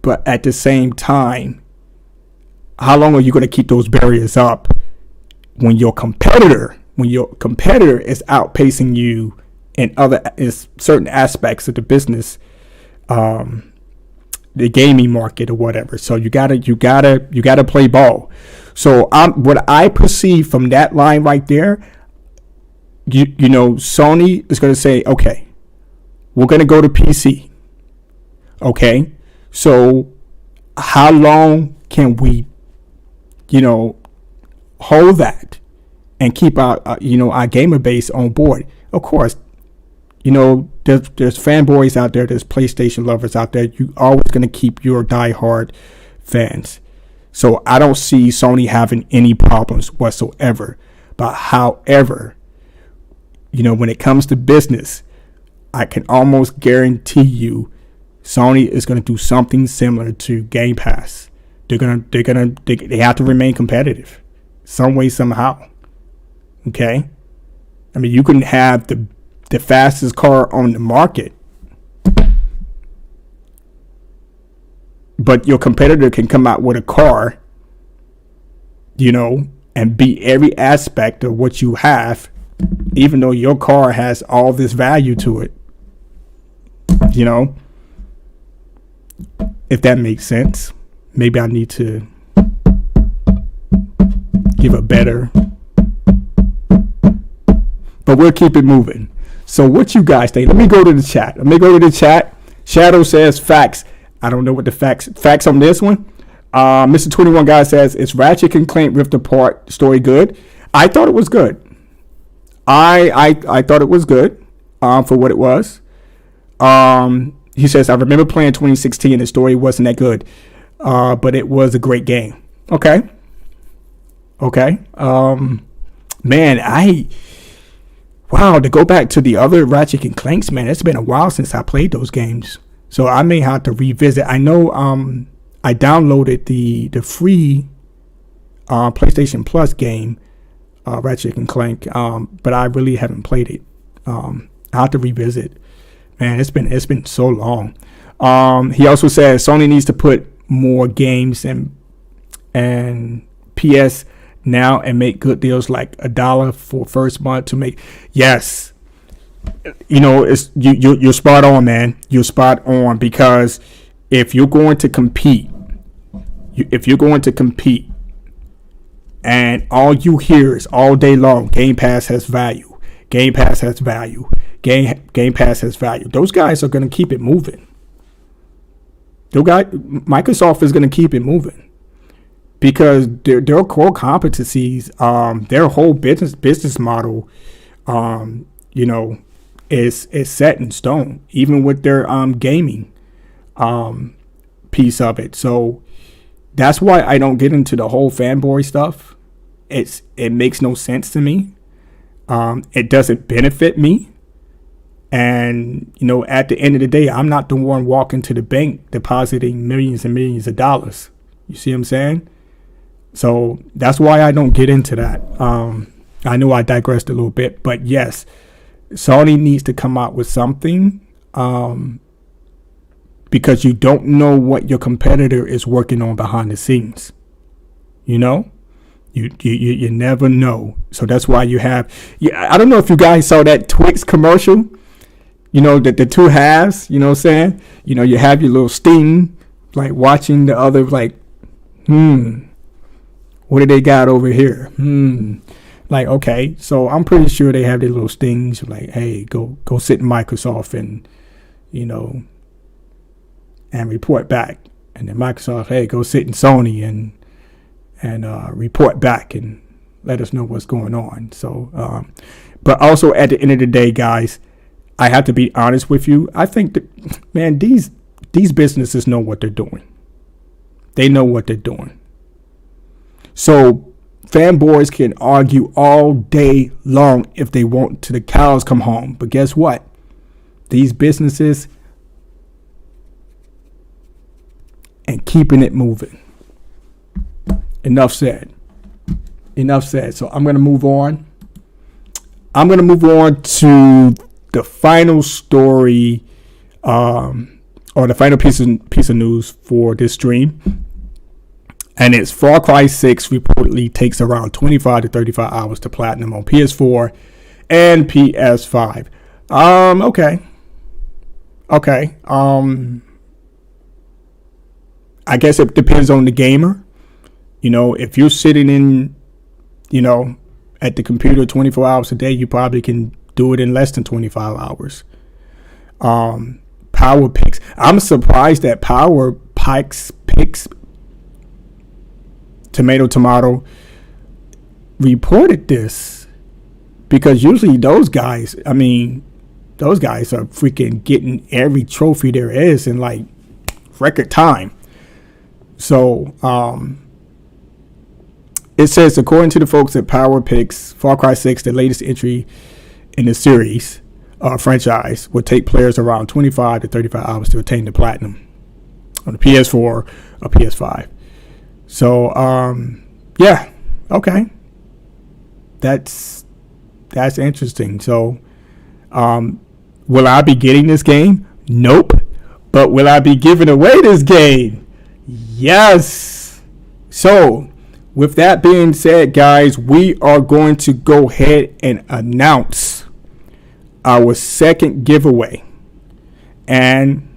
But at the same time, how long are you going to keep those barriers up when your competitor is outpacing you in certain aspects of the business, the gaming market or whatever? So you gotta play ball. So what I perceive from that line right there, you know, Sony is going to say, okay, we're going to go to PC. Okay, so how long can we, hold that and keep our gamer base on board? Of course, there's fanboys out there, there's PlayStation lovers out there. You always going to keep your diehard fans. So I don't see Sony having any problems whatsoever. But however, when it comes to business, I can almost guarantee you Sony is going to do something similar to Game Pass. They have to remain competitive some way, somehow. Okay? I mean, you can have the fastest car on the market, but your competitor can come out with a car, and beat every aspect of what you have, even though your car has all this value to it. If that makes sense. Maybe I need to give a better, but we'll keep it moving. So what you guys think? Let me go to the chat. Shadow says facts. I don't know what the facts on this one. Mr. 21 guy says, it's Ratchet and Clank Rift Apart story good? I thought it was good. I thought it was good for what it was. He says, I remember playing 2016 and the story wasn't that good, but it was a great game. Okay. Man, wow, to go back to the other Ratchet and Clanks, man, it's been a while since I played those games. So I may have to revisit. I know I downloaded the free PlayStation Plus game, Ratchet and Clank, but I really haven't played it. I have to revisit. Man, it's been so long. He also says Sony needs to put more games and PS Now and make good deals like $1 for first month to make. Yes, it's you're spot on, man. You're spot on, because if you're going to compete, and all you hear is all day long, Game Pass has value. Game Pass has value. Game Pass has value. Those guys are going to keep it moving. Microsoft is going to keep it moving because their core competencies, their whole business model, is set in stone, even with their gaming piece of it. So that's why I don't get into the whole fanboy stuff. It makes no sense to me. It doesn't benefit me. And, at the end of the day, I'm not the one walking to the bank depositing millions and millions of dollars. You see what I'm saying? So that's why I don't get into that. I know I digressed a little bit, but yes, Sony needs to come out with something, because you don't know what your competitor is working on behind the scenes. You never know. So that's why you have. I don't know if you guys saw that Twix commercial. The two halves. You know what I'm saying? You have your little sting, like watching the other, like, what do they got over here? Like, okay, so I'm pretty sure they have their little stings like, hey, go sit in Microsoft and, you know, and report back. And then Microsoft, hey, go sit in Sony and report back and let us know what's going on. So, but also at the end of the day, guys, I have to be honest with you. I think that, man, these businesses know what they're doing. They know what they're doing. So fanboys can argue all day long if they want till the cows come home. But guess what? These businesses and keeping it moving. Enough said. Enough said. So I'm going to move on. I'm going to move on to the final story or the final piece of news for this stream. And it's Far Cry 6 reportedly takes around 25 to 35 hours to platinum on PS4 and PS5. Okay. I guess it depends on the gamer. You know, if you're sitting in, you know, at the computer 24 hours a day, you probably can do it in less than 25 hours. Power Picks. I'm surprised that Power Picks Tomato reported this, because usually those guys are freaking getting every trophy there is in like record time. So it says, according to the folks at Power Picks, Far Cry 6, the latest entry in the series franchise, would take players around 25 to 35 hours to attain the platinum on the PS4 or PS5. So, yeah, okay. That's interesting. So, will I be getting this game? Nope. But will I be giving away this game? Yes. So, with that being said, guys, we are going to go ahead and announce our second giveaway. And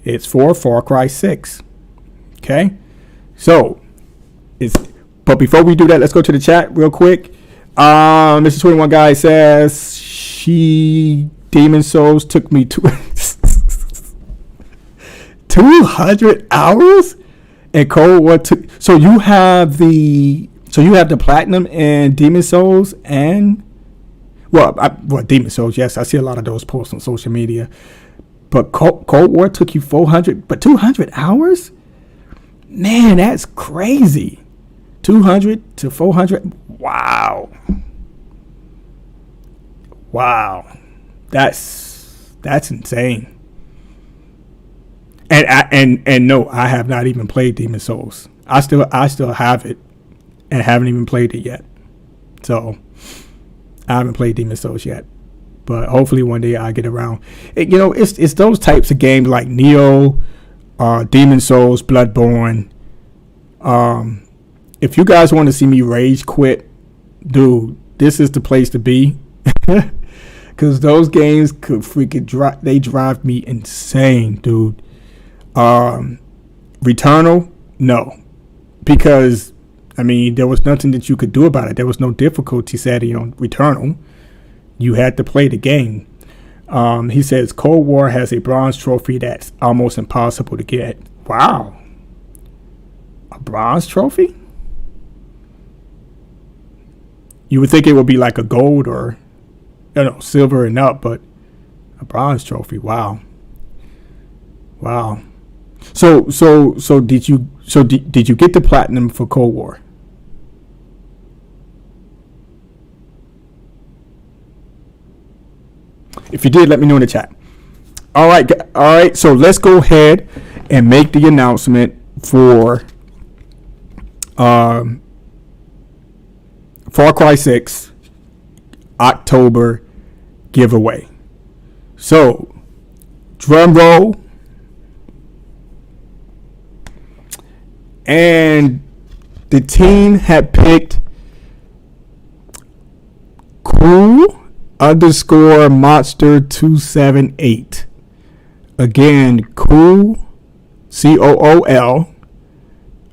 it's for Far Cry 6. Okay? So, but before we do that, let's go to the chat real quick. Mr. 21 Guy says, Demon Souls took me 200 hours? And Cold War took, so you have the platinum and Demon Souls and Demon Souls, yes, I see a lot of those posts on social media. But Cold War took you 400, but 200 hours? Man, that's crazy. 200 to 400. Wow. That's insane. And no, I have not even played Demon Souls. I still have it and haven't even played it yet. So I haven't played Demon Souls yet. But hopefully one day I get around. It's those types of games like Neo, Demon Souls, Bloodborne. If you guys want to see me rage quit, dude, this is the place to be. Because those games could freaking drive me insane, dude. Returnal, no. Because, there was nothing that you could do about it. There was no difficulty setting on Returnal. You had to play the game. He says Cold War has a bronze trophy that's almost impossible to get. Wow. A bronze trophy? You would think it would be like a gold or, silver and up, but a bronze trophy. Wow. So did you get the platinum for Cold War? If you did, let me know in the chat. All right. So let's go ahead and make the announcement for Far Cry 6 October giveaway. So, drum roll. And the team had picked cool_monster278. Again, cool, COOL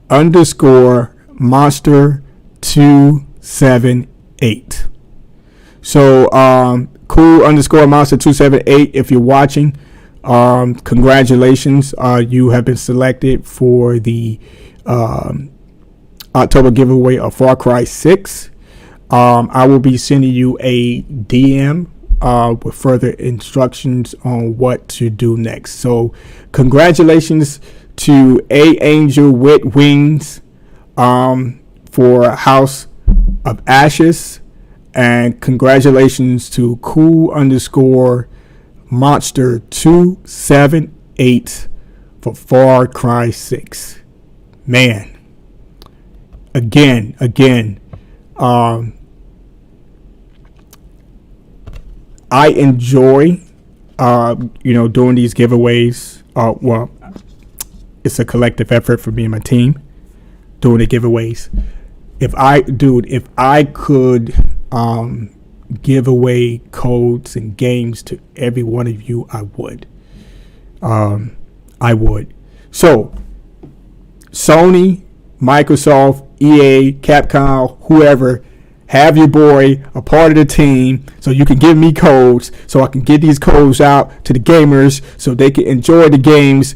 _monster278. 278. So cool underscore monster 278. If you're watching, congratulations. You have been selected for the October giveaway of Far Cry 6. I will be sending you a DM with further instructions on what to do next. So congratulations to A Angel with Wings for House of Ashes, and congratulations to cool underscore monster 278 for Far Cry 6. Man, again, I enjoy doing these giveaways. Well, it's a collective effort for me and my team doing the giveaways. If I could give away codes and games to every one of you, I would. So Sony, Microsoft, EA, Capcom, whoever, have your boy a part of the team so you can give me codes so I can get these codes out to the gamers so they can enjoy the games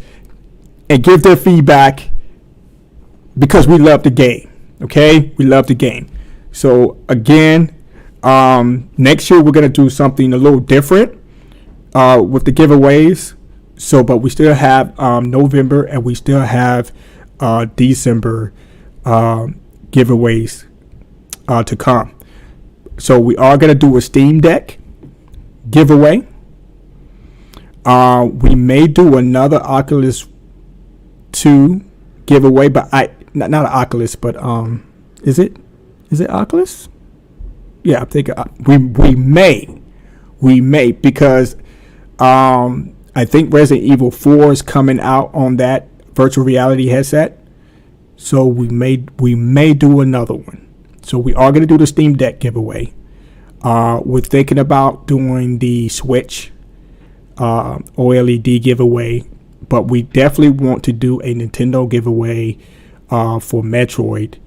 and give their feedback, because we love the game. Okay, we love the game. So again, next year we're gonna do something a little different with the giveaways. So, but we still have November and we still have December giveaways to come. So we are gonna do a Steam Deck giveaway. We may do another Oculus 2 giveaway, but not an Oculus, but is it Oculus? Yeah, I think we may because I think Resident Evil 4 is coming out on that virtual reality headset, so we may do another one. So we are going to do the Steam Deck giveaway. We're thinking about doing the Switch OLED giveaway, but we definitely want to do a Nintendo giveaway for Metroid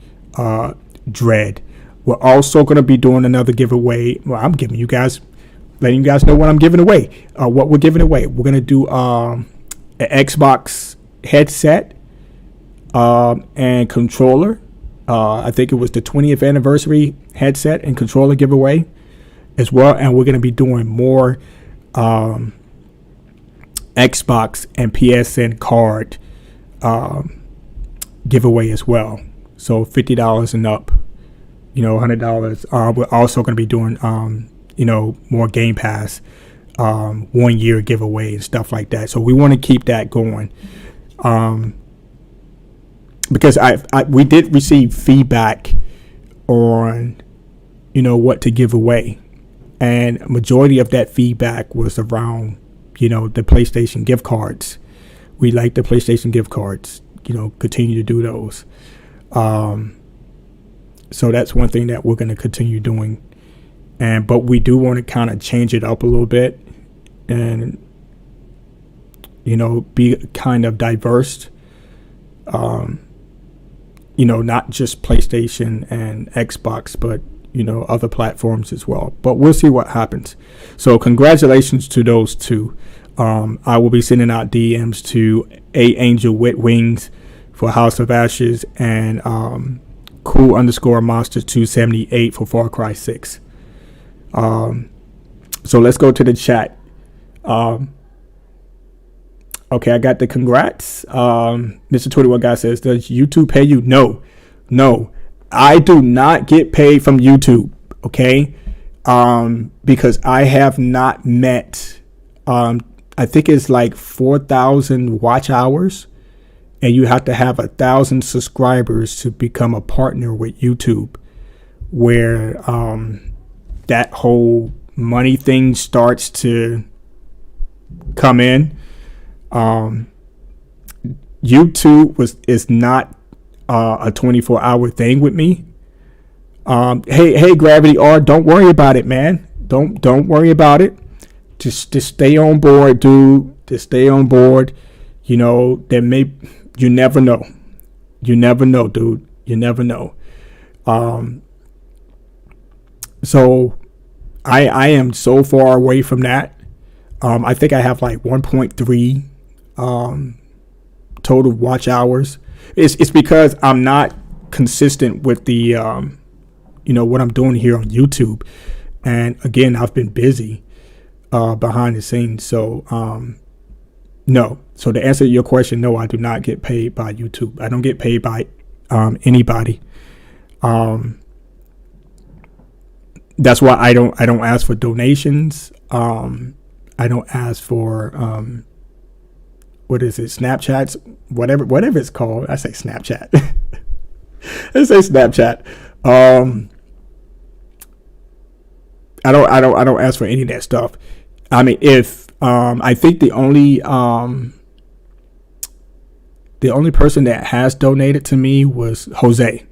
Dread. We're also going to be doing another giveaway. Well, I'm letting you guys know what I'm giving away. What we're giving away. We're going to do an Xbox headset and controller. I think it was the 20th anniversary headset and controller giveaway as well. And we're going to be doing more Xbox and PSN card giveaway as well. So $50 and up, $100. We're also going to be doing, more Game Pass 1 year giveaway and stuff like that. So we want to keep that going. Because we did receive feedback on, what to give away. And a majority of that feedback was around, the PlayStation gift cards. We like the PlayStation gift cards, continue to do those. So that's one thing that we're going to continue doing. But we do want to kind of change it up a little bit and, be kind of diverse. Not just PlayStation and Xbox, but, other platforms as well. But we'll see what happens. So congratulations to those two. I will be sending out DMs to A Angel with Wings for House of Ashes and cool underscore monster 278 for Far Cry 6. So let's go to the chat. Okay, I got the congrats. Mr. 21 guy says, does YouTube pay you? No, I do not get paid from YouTube. Okay. Because I have not met, I think it's like 4,000 watch hours, and you have to have 1,000 subscribers to become a partner with YouTube, where, that whole money thing starts to come in. YouTube is not a 24-hour thing with me. Hey, Gravity R, don't worry about it, man. Don't worry about it. Just stay on board, dude. Just stay on board. You never know. You never know, dude. You never know. So I am so far away from that. I think I have like 1.3 total watch hours. It's because I'm not consistent with the what I'm doing here on YouTube, and again, I've been busy behind the scenes. So no. So to answer your question, no, I do not get paid by YouTube. I don't get paid by anybody. That's why I don't ask for donations. I don't ask for what is it, Snapchats, whatever it's called. I say Snapchat. I say Snapchat. I don't ask for any of that stuff. I mean, if I think the only person that has donated to me was Jose,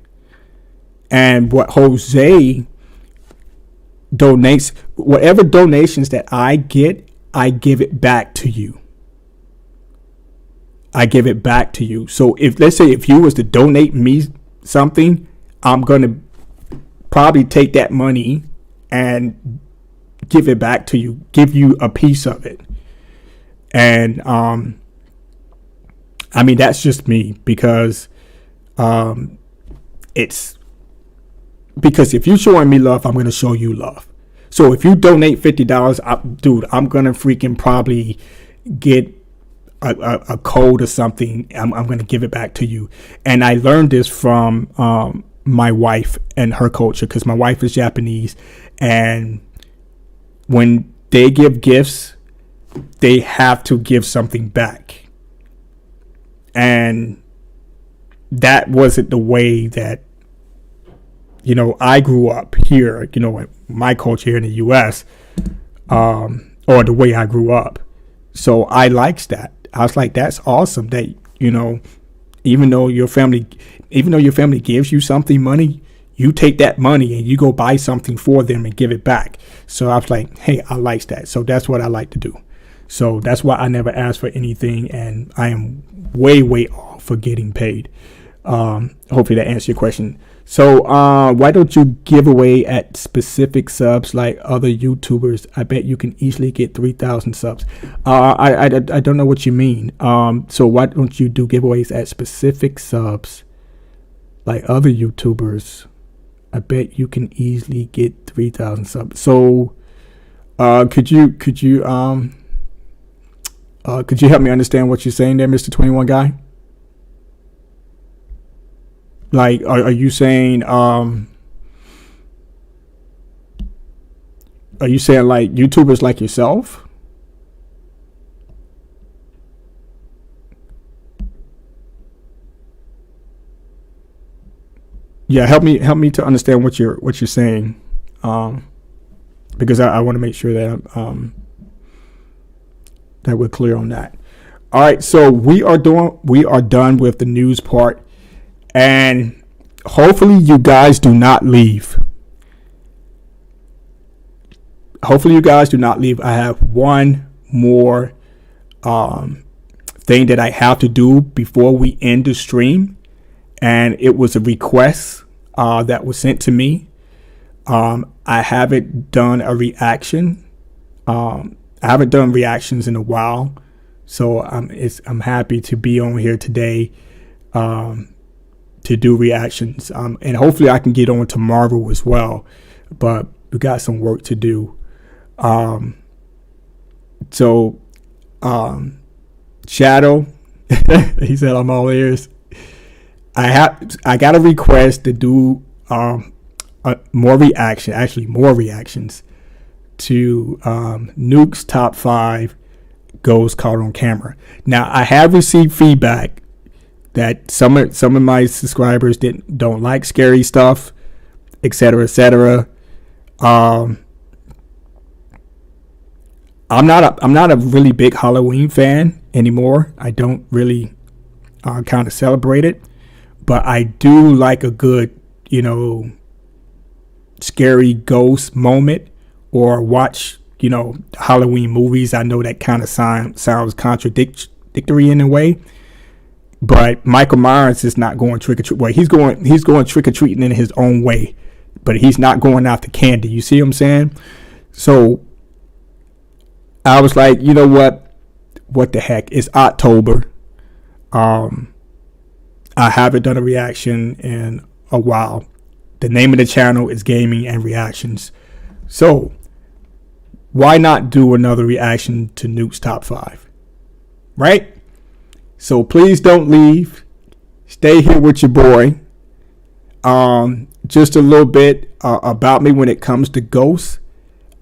and what Jose donates, whatever donations that I get, I give it back to you. So if, let's say, if you was to donate me something, I'm gonna probably take that money and give it back to you, give you a piece of it. And I mean, that's just me, because it's because if you're showing me love, I'm going to show you love. So if you donate $50, dude, I'm going to freaking probably get a code or something. I'm going to give it back to you. And I learned this from my wife and her culture, because my wife is Japanese, and when they give gifts, they have to give something back. And that wasn't the way that, I grew up here, my culture here in the U.S., or the way I grew up. So I liked that. I was like, that's awesome that, even though your family gives you something, money, you take that money and you go buy something for them and give it back. So I was like, hey, I like that. So that's what I like to do. So that's why I never ask for anything, and I am way off for getting paid. Hopefully that answers your question. So why don't you give away at specific subs like other YouTubers? I bet you can easily get 3,000 subs. I don't know what you mean. So why don't you do giveaways at specific subs like other YouTubers? I bet you can easily get 3,000 subs. So could you help me understand what you're saying there, Mr. 21 guy? Like, are you saying like YouTubers like yourself? Yeah, help me to understand what you're saying, because I want to make sure that that we're clear on that. All right, so we are done with the news part. And hopefully you guys do not leave. I have one more thing that I have to do before we end the stream. And it was a request that was sent to me. I haven't done a reaction. I haven't done reactions in a while. So I'm happy to be on here today. To do reactions, and hopefully I can get on tomorrow as well, but we got some work to do. So Shadow, he said I'm all ears. I got a request to do more reactions to Nuke's top 5 ghosts caught on camera. Now I have received feedback that some of my subscribers don't like scary stuff, etc. I'm not a really big Halloween fan anymore. I don't really kind of celebrate it, but I do like a good, scary ghost moment, or watch, Halloween movies. I know that kind of sounds contradictory in a way. But Michael Myers is not going trick or treat. Well, he's going trick or treating in his own way, but he's not going after candy. You see what I'm saying? So I was like, you know what? What the heck? It's October. I haven't done a reaction in a while. The name of the channel is Gaming and Reactions. So why not do another reaction to Nuke's Top 5? Right? So please don't leave. Stay here with your boy. Just a little bit about me when it comes to ghosts.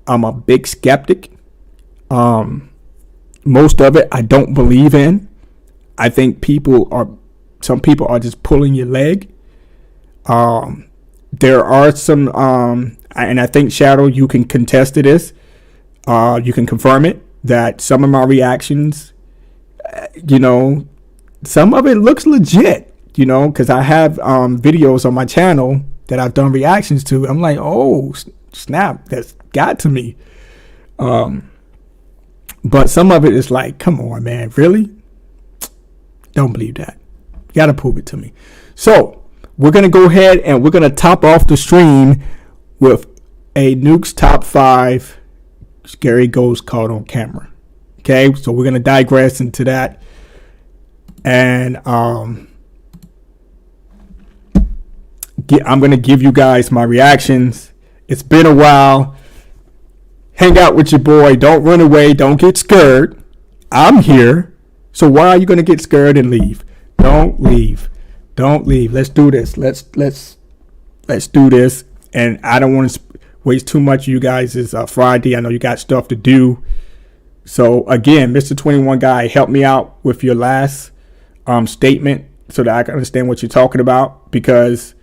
I'm a big skeptic. Most of it I don't believe in. I think some people are just pulling your leg. There are some, and I think Shadow, you can contest to this. You can confirm it, that some of my reactions, some of it looks legit, because I have videos on my channel that I've done reactions to. I'm like, oh, snap, that's got to me. But some of it is like, come on, man, really? Don't believe that. You got to prove it to me. So we're going to go ahead and we're going to top off the stream with a Nuke's Top 5 Scary Ghost Caught on Camera. Okay, so we're going to digress into that. And I'm going to give you guys my reactions. It's been a while. Hang out with your boy. Don't run away. Don't get scared. I'm here. So why are you going to get scared and leave? Don't leave. Don't leave. Let's do this. Let's do this. And I don't want to waste too much of you guys. It's Friday. I know you got stuff to do. So again, Mr. 21 Guy, help me out with your last statement so that I can understand what you're talking about. Because,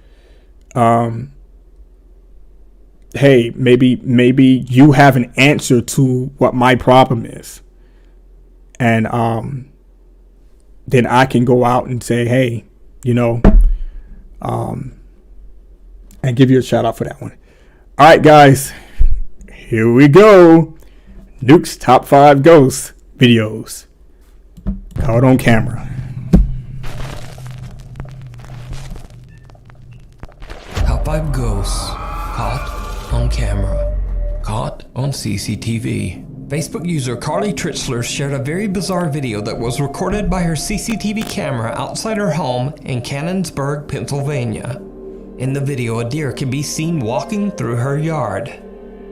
hey, maybe you have an answer to what my problem is. And then I can go out and say, hey, and give you a shout out for that one. All right, guys, here we go. Nuke's Top 5 Ghost videos caught on camera. Top 5 ghosts caught on camera, caught on CCTV. Facebook user Carly Tritzler shared a very bizarre video that was recorded by her CCTV camera outside her home in Canonsburg, Pennsylvania. In the video, a deer can be seen walking through her yard.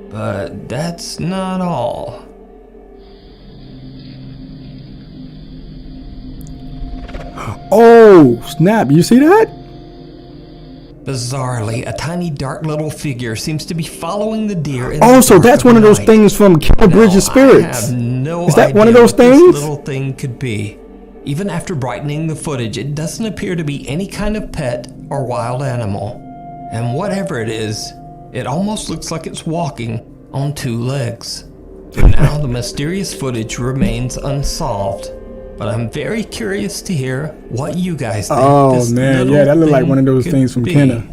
But that's not all. Oh, snap. You see that? Bizarrely, a tiny dark little figure seems to be following the deer in Oh, the so dark that's of one the of those night. things from Killer Bridge of Spirits. I have no Is that one of idea those what this things? little thing could be. Even after brightening the footage, it doesn't appear to be any kind of pet or wild animal. And whatever it is, it almost looks like it's walking on 2 legs. For now, the mysterious footage remains unsolved. But I'm very curious to hear what you guys think. Oh, this man. little Yeah, that looked like thing one of those could things from be. Kenna.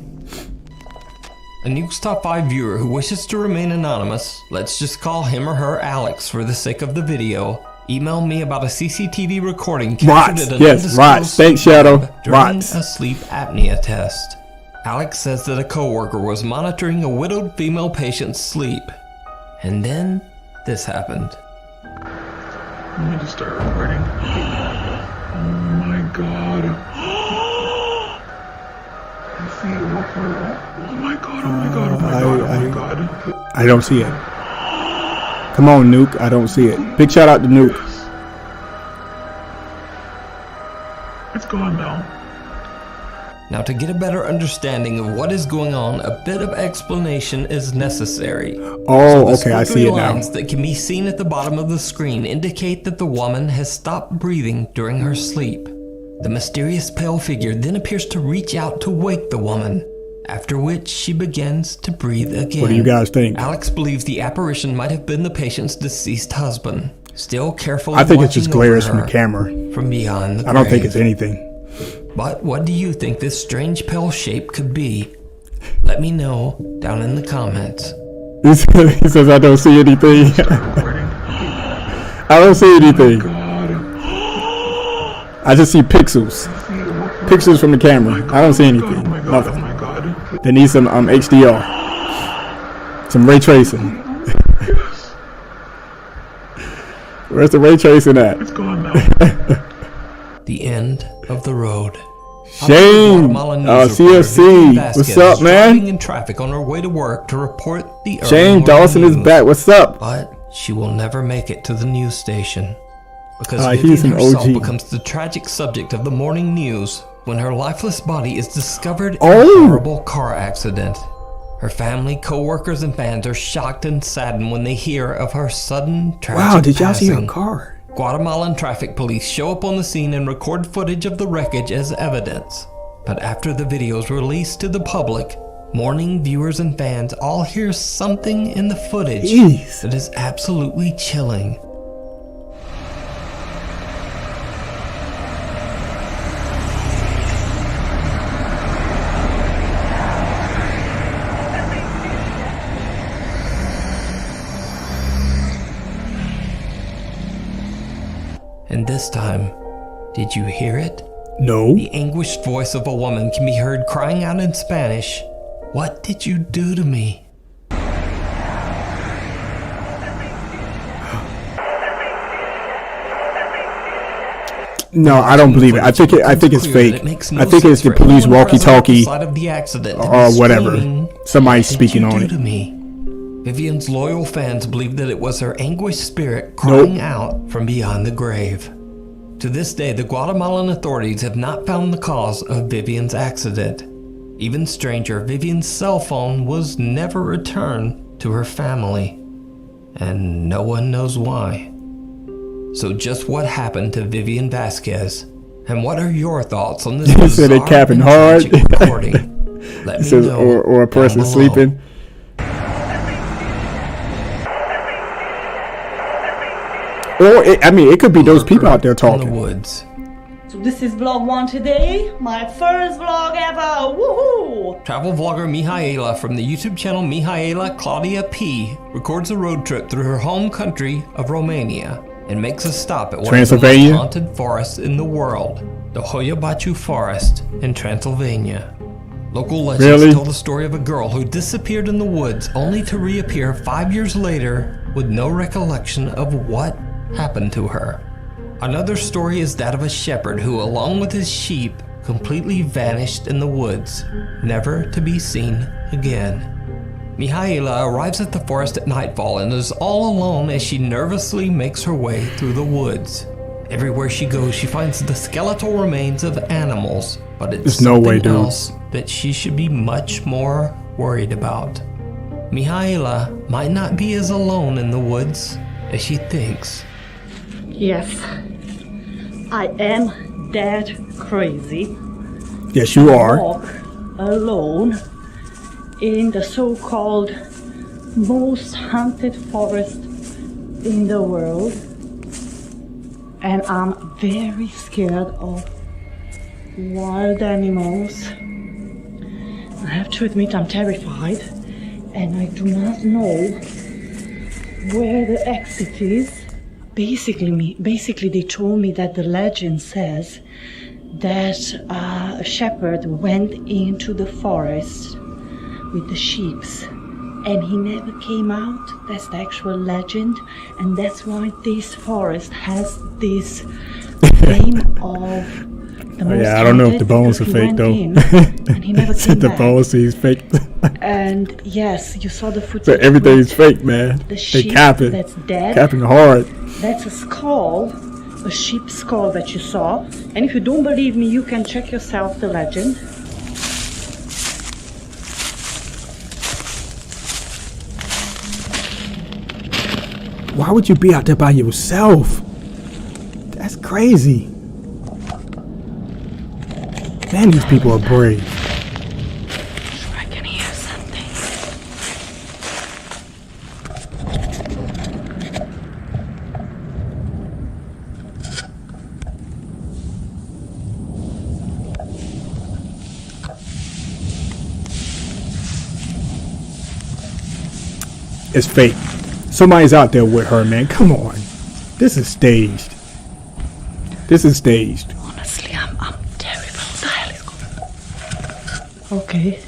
A Nuke's Top 5 viewer who wishes to remain anonymous, let's just call him or her Alex for the sake of the video, email me about a CCTV recording captured Rots. at an Yes, undisclosed Rots. Thanks, sleep Shadow. lab during Rots. a sleep apnea test. Alex says that a coworker was monitoring a widowed female patient's sleep. And then this happened. Let me just start recording. Oh my god. I see it. Oh my god, oh my god, oh my god, oh my god. I don't see it. Come on, Nuke. I don't see it. Big shout out to Nuke. It's gone now. Now, to get a better understanding of what is going on, a bit of explanation is necessary. Oh, The okay. I see squiggly it now. lines that can be seen at the bottom of the screen indicate that the woman has stopped breathing during her sleep. The mysterious pale figure then appears to reach out to wake the woman, after which she begins to breathe again. What do you guys think? Alex believes the apparition might have been the patient's deceased husband, still carefully I think it's just watching over glares from the her camera. from beyond the I don't think grave. it's anything. But what do you think this strange pale shape could be? Let me know down in the comments. He says, I don't see anything. I don't see anything. I just see pixels. Pixels from the camera. I don't see anything. Nothing. They need some HDR. Some ray tracing. Yes. Where's the ray tracing at? It's gone now. The end of the road. Shane, CFC, what's up, man? In traffic on her way to work to report the Shane Dawson is back. What's up? But she will never make it to the news station because he's Vivian an herself OG. becomes the tragic subject of the morning news when her lifeless body is discovered in Oh. a horrible car accident. Her family, co-workers, and fans are shocked and saddened when they hear of her sudden tragic Wow, did y'all see her passing. car? Guatemalan traffic police show up on the scene and record footage of the wreckage as evidence. But after the video is released to the public, mourning viewers and fans all hear something in the footage Jeez. that is absolutely chilling. And this time, did you hear it? No. The anguished voice of a woman can be heard crying out in Spanish, "What did you do to me?" No, I don't believe it. I think it's fake. I think it's the police walkie-talkie or whatever. Somebody's speaking on it. Vivian's loyal fans believe that it was her anguished spirit crying out from beyond the grave. To this day, the Guatemalan authorities have not found the cause of Vivian's accident. Even stranger, Vivian's cell phone was never returned to her family, and no one knows why. So just what happened to Vivian Vasquez, and what are your thoughts on this He said it bizarre capping and hard. tragic recording? Let It me says, know or a person down below. sleeping. Or it could be those people out there In the talking. woods. So this is vlog 1 today, my first vlog ever, woohoo! Travel vlogger Mihaela from the YouTube channel Mihaela Claudia P records a road trip through her home country of Romania and makes a stop at one of the most Transylvania? haunted forests in the world, the Hoia Forest in Transylvania. Local legends Really? tell the story of a girl who disappeared in the woods only to reappear 5 years later with no recollection of what happened to her. Another story is that of a shepherd who, along with his sheep, completely vanished in the woods, never to be seen again. Mihaela arrives at the forest at nightfall and is all alone as she nervously makes her way through the woods. Everywhere she goes, she finds the skeletal remains of animals, but it's There's no something way, dude. else that she should be much more worried about. Mihaela might not be as alone in the woods as she thinks. Yes, I am that crazy. Yes, you are. Walk alone in the so-called most haunted forest in the world. And I'm very scared of wild animals. I have to admit I'm terrified and I do not know where the exit is. Basically they told me that the legend says that a shepherd went into the forest with the sheep and he never came out. That's the actual legend, and that's why this forest has this name of the most Yeah, I don't know if the haunted, bones are because he fake went though. in and he never Said came the back. bones is fake. And yes, you saw the footage. So everything's with fake, man. the They sheep capping. that's dead. Capping hard. That's a skull, a sheep skull that you saw. And if you don't believe me, you can check yourself the legend. Why would you be out there by yourself? That's crazy. Man, these people are brave. I can hear something. It's fake. Somebody's out there with her, man. Come on. This is staged. This is staged. Honestly, I'm terrible. What the hell is going on? Okay.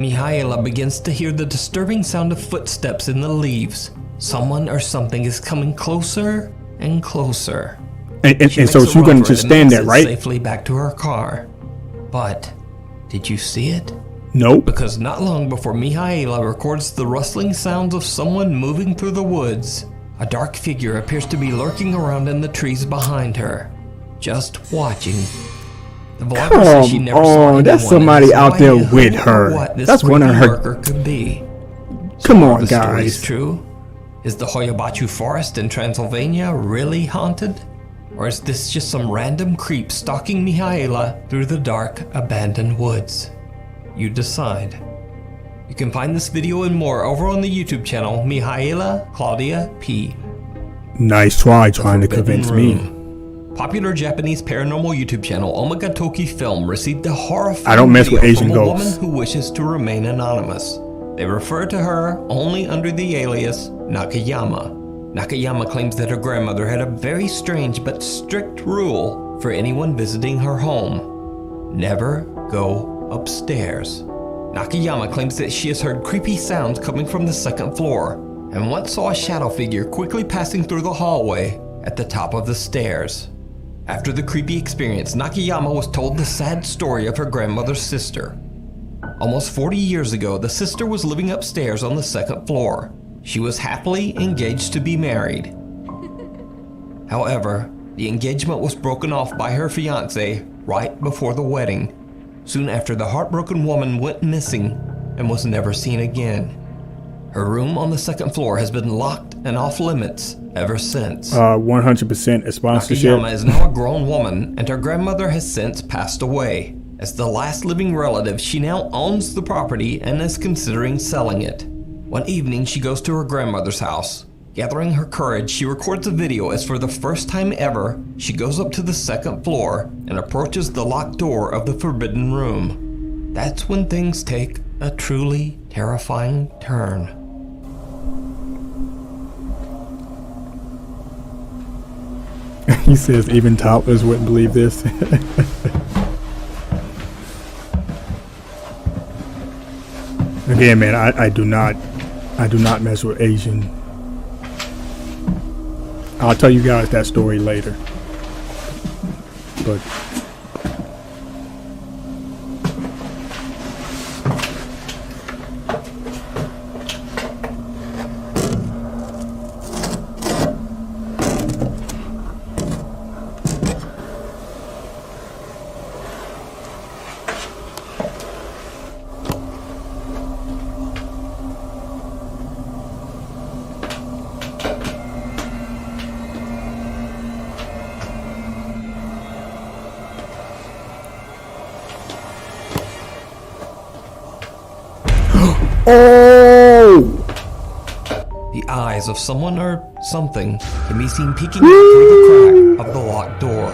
Mihaela begins to hear the disturbing sound of footsteps in the leaves. Someone or something is coming closer and closer. And so she's going to just stand there, right? Safely back to her car. But did you see it? Nope. Because not long before Mihaela records the rustling sounds of someone moving through the woods, a dark figure appears to be lurking around in the trees behind her, just watching. The vlogger says she never saw anyone, that's somebody out there with her. What this That's one of creepy her. lurker could be. Come Are on, the stories guys. true? Is the Hoyabachu forest in Transylvania really haunted? Or is this just some random creep stalking Mihaela through the dark, abandoned woods? You decide. You can find this video and more over on the YouTube channel Mihaela Claudia P. Nice try trying to convince me. Popular Japanese paranormal YouTube channel Omagatoki Film received a horrifying I don't mess with video Asian from a ghosts. woman who wishes to remain anonymous. They refer to her only under the alias Nakayama. Nakayama claims that her grandmother had a very strange but strict rule for anyone visiting her home. Never go upstairs. Nakayama claims that she has heard creepy sounds coming from the second floor and once saw a shadow figure quickly passing through the hallway at the top of the stairs. After the creepy experience, Nakayama was told the sad story of her grandmother's sister. Almost 40 years ago, the sister was living upstairs on the second floor. She was happily engaged to be married. However, the engagement was broken off by her fiancé right before the wedding. Soon after, the heartbroken woman went missing and was never seen again. Her room on the second floor has been locked and off limits ever since. 100% a sponsorship. Nakayama is now a grown woman, and her grandmother has since passed away. As the last living relative, she now owns the property and is considering selling it. One evening, she goes to her grandmother's house. Gathering her courage, she records a video as for the first time ever, she goes up to the second floor and approaches the locked door of the forbidden room. That's when things take a truly terrifying turn. He says even toddlers wouldn't believe this. Again, man, I do not mess with Asian. I'll tell you guys that story later. But The eyes of someone or something can be seen peeking out through the crack of the locked door.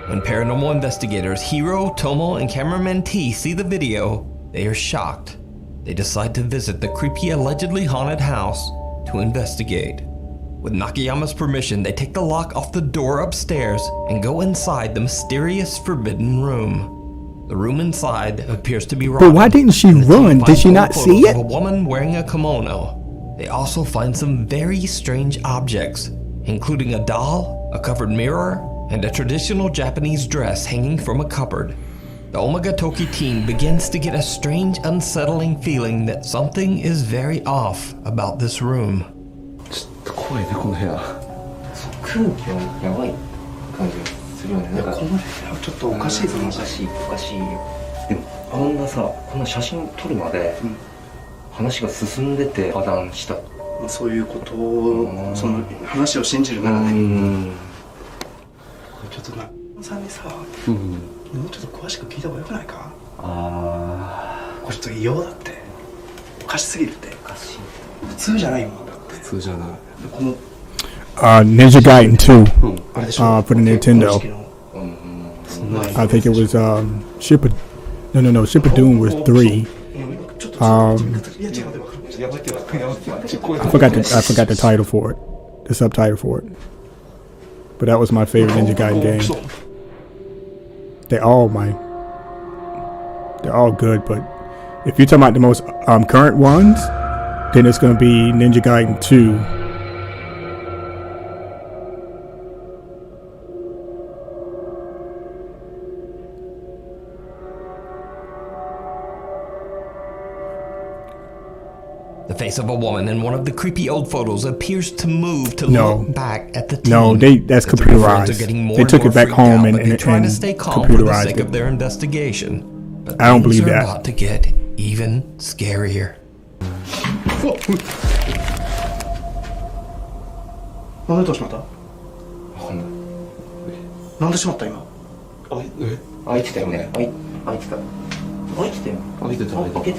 When paranormal investigators Hiro, Tomo, and cameraman T see the video, they are shocked. They decide to visit the creepy, allegedly haunted house to investigate. With Nakayama's permission, they take the lock off the door upstairs and go inside the mysterious forbidden room. The room inside appears to be rotting. But why didn't she and the team run? Did finds she old not photos see it? of a woman wearing a kimono. They also find some very strange objects, including a doll, a covered mirror, and a traditional Japanese dress hanging from a cupboard. The Omagatoki team begins to get a strange, unsettling feeling that something is very off about this room. 怖いねこの部屋。空気がやばい感じがするよね。なんかこの部屋ちょっとおかしいぞ。おかしいよ。でもこんなさ、こんな写真撮るまで話が進んでて破談した。そういうことをその話を信じるならね。ちょっとなさんにさ、もうちょっと詳しく聞いた方がよくないか。これちょっと異様だって。おかしすぎるって。おかしい。普通じゃないもんだって。普通じゃない。この Ninja Gaiden 2 for the Nintendo. そんな I think it was Shippuden. No. Shippuden was 3. I forgot the title for it, the subtitle for it. But that was my favorite Ninja Gaiden game. They're all good, but If you're talking about the most current ones, then it's going to be Ninja Gaiden 2. The face of a woman in one of the creepy old photos appears to move to look back at the team. No, that's computerized. They took it back home and trying to stay calm for the sake of their investigation. But I don't believe that. About to get even scarier. なんでどうしまった？わかんない。なんでしまった今？開いてたよね。開いてた。開いてたよ。開いてた。開けて。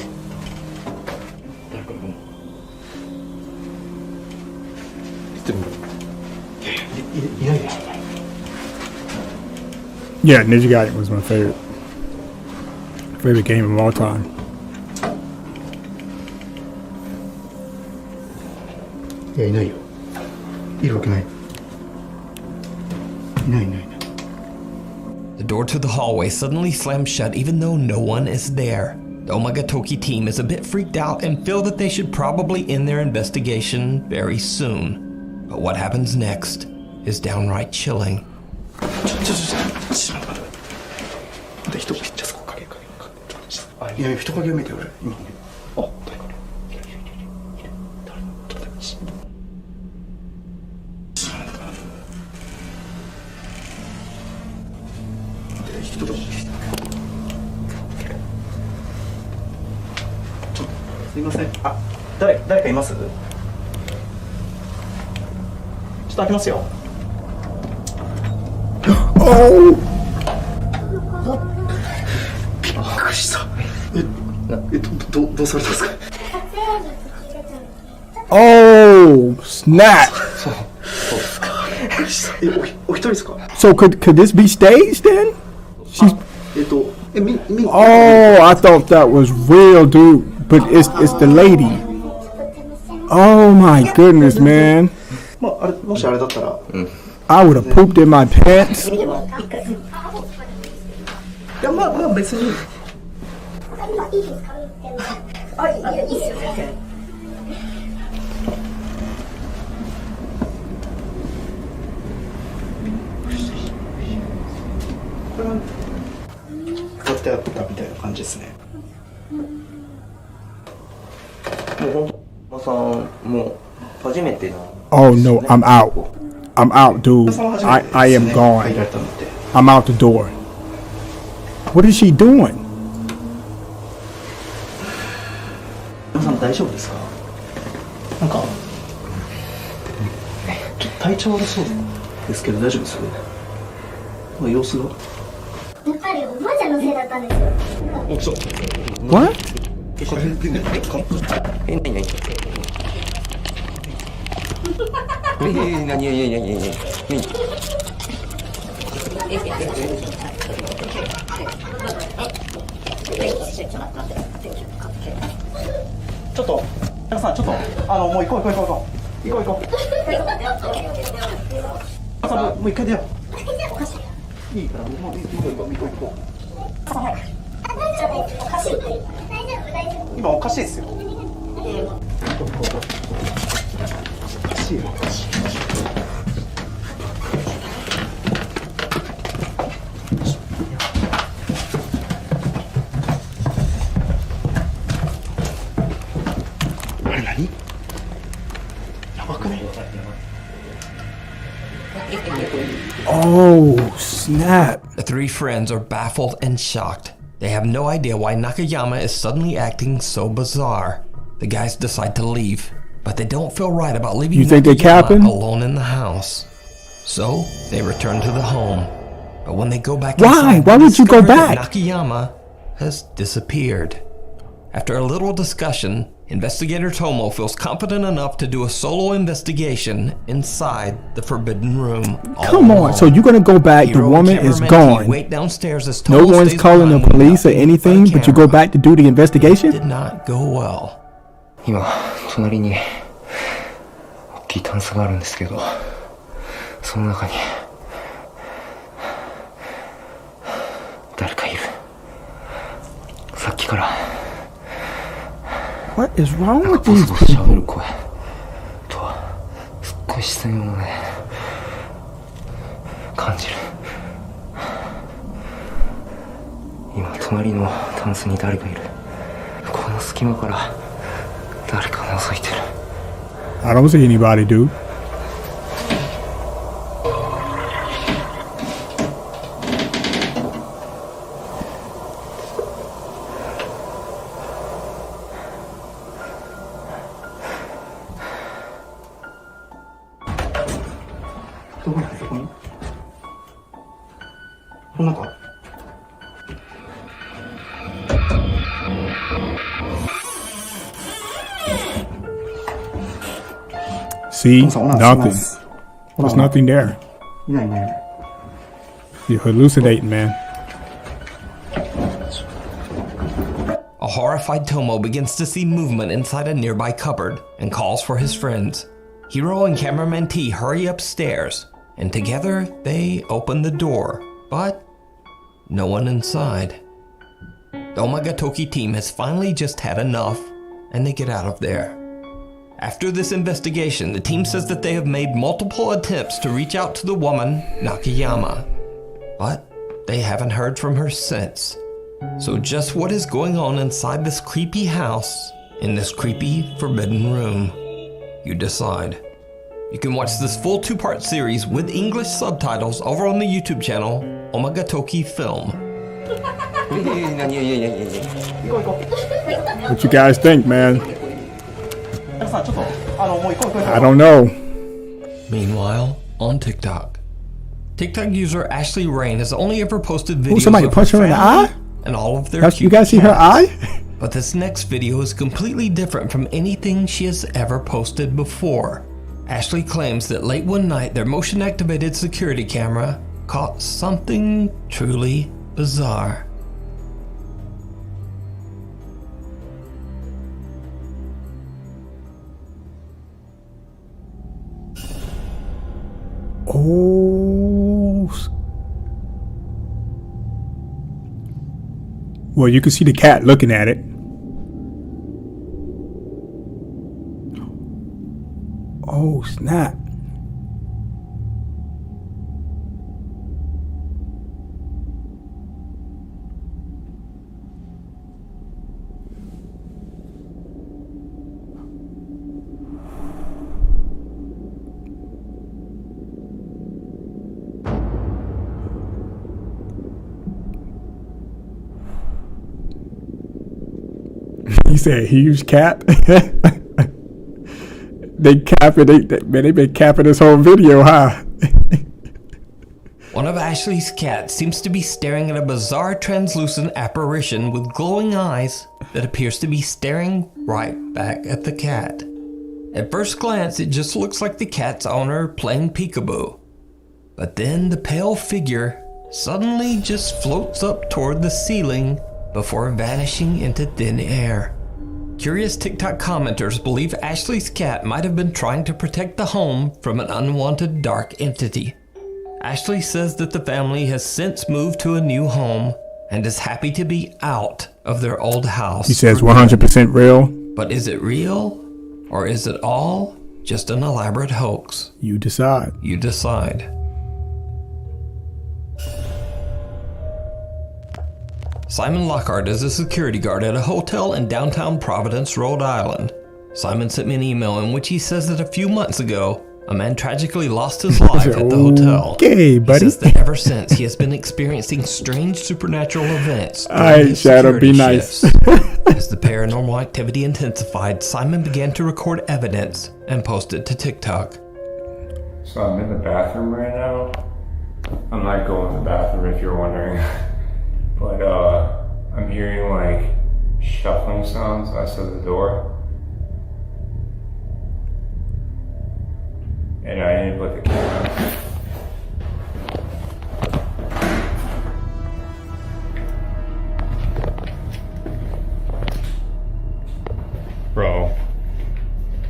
誰かいるの？いないよ。 Yeah, Ninja Gaiden was my favorite game of all time. いやいないよ。いるわけない。いない。 The door to the hallway suddenly slams shut even though no one is there. The Omagatoki team is a bit freaked out and feel that they should probably end their investigation very soon. But what happens next is downright chilling. 待って人じゃそこ影いや人影を見て俺今あ誰か人だすいませんあ誰かいますちょっと開けますよ Oh! びっくりしたどうされたんですか Oh, snap! びっくりしたお一人ですか So could this be staged then? She's Oh, I thought that was real, dude. But it's the lady. Oh my goodness, man. まああれもしあれだったら I would have pooped in my pants. いやまあ別にこれは使ってあったみたいな感じですね。もう本当さんもう初めての。Oh no, I'm out. I'm out, dude. I am gone. I'm out the door. What is she doing? 皆さん大丈夫ですか？なんかちょっと体調悪そうですけど大丈夫です？様子が。やっぱりおばあちゃんのせいだったんですよ。What? ちょっと皆さんちょっともう行こうさんもう一回出よういいからもう行こう今おかしいですよおかしいよあれ何やばくねOh, snap. The three friends are baffled and shocked. They have no idea why Nakayama is suddenly acting so bizarre. The guys decide to leave, but they don't feel right about leaving Nakayama alone in the house. So, they return to the home. But when they go back inside, why would you go back? Nakayama has disappeared. After a little discussion, Investigator Tomo feels confident enough to do a solo investigation inside the forbidden room. Come on, so you're gonna go back, the woman is gone. No one's calling the police or anything, but you go back to do the investigation? Did not go well. 今、隣に大きいタンスがあるんですけど、その中に誰かいる。さっきから What is wrong なん with かボ these ソボソ people? 喋る声とすっごい視線をね感じる。今隣のタンスに誰かいる。この隙間から誰か覗いてる。 I don't see anybody, dude. See, nothing. There's nothing there. You're hallucinating, man. A horrified Tomo begins to see movement inside a nearby cupboard and calls for his friends. Hiro and cameraman T hurry upstairs, and together they open the door, but no one inside. The Omagatoki team has finally just had enough, and they get out of there. After this investigation, the team says that they have made multiple attempts to reach out to the woman, Nakayama, but they haven't heard from her since. So just what is going on inside this creepy house, in this creepy, forbidden room? You decide. You can watch this full 2-part series with English subtitles over on the YouTube channel, Omagatoki Film. What you guys think, man? I don't know. Meanwhile, on TikTok. TikTok user Ashley Rain has only ever posted videos somebody of punched her in the family eye? and all of their That's, you cute guys see her cats. eye? But this next video is completely different from anything she has ever posted before. Ashley claims that late one night their motion-activated security camera caught something truly bizarre. Oh. Well, you can see the cat looking at it. Oh, snap. He said huge cap. They capping, they've been capping this whole video, huh? One of Ashley's cats seems to be staring at a bizarre translucent apparition with glowing eyes that appears to be staring right back at the cat. At first glance, it just looks like the cat's owner playing peekaboo. But then the pale figure suddenly just floats up toward the ceiling before vanishing into thin air. Curious TikTok commenters believe Ashley's cat might have been trying to protect the home from an unwanted dark entity. Ashley says that the family has since moved to a new home and is happy to be out of their old house. He says 100% real. But is it real? Or is it all just an elaborate hoax? You decide. You decide. Simon Lockhart is a security guard at a hotel in downtown Providence, Rhode Island. Simon sent me an email in which he says that a few months ago, a man tragically lost his life at the hotel. Okay, buddy. He says that ever since, he has been experiencing strange supernatural events. Alright, Shadow, be nice. As the paranormal activity intensified, Simon began to record evidence and post it to TikTok. So I'm in the bathroom right now. I'm not going to the bathroom if you're wondering. But I'm hearing like shuffling sounds outside the door. And I didn't put the camera.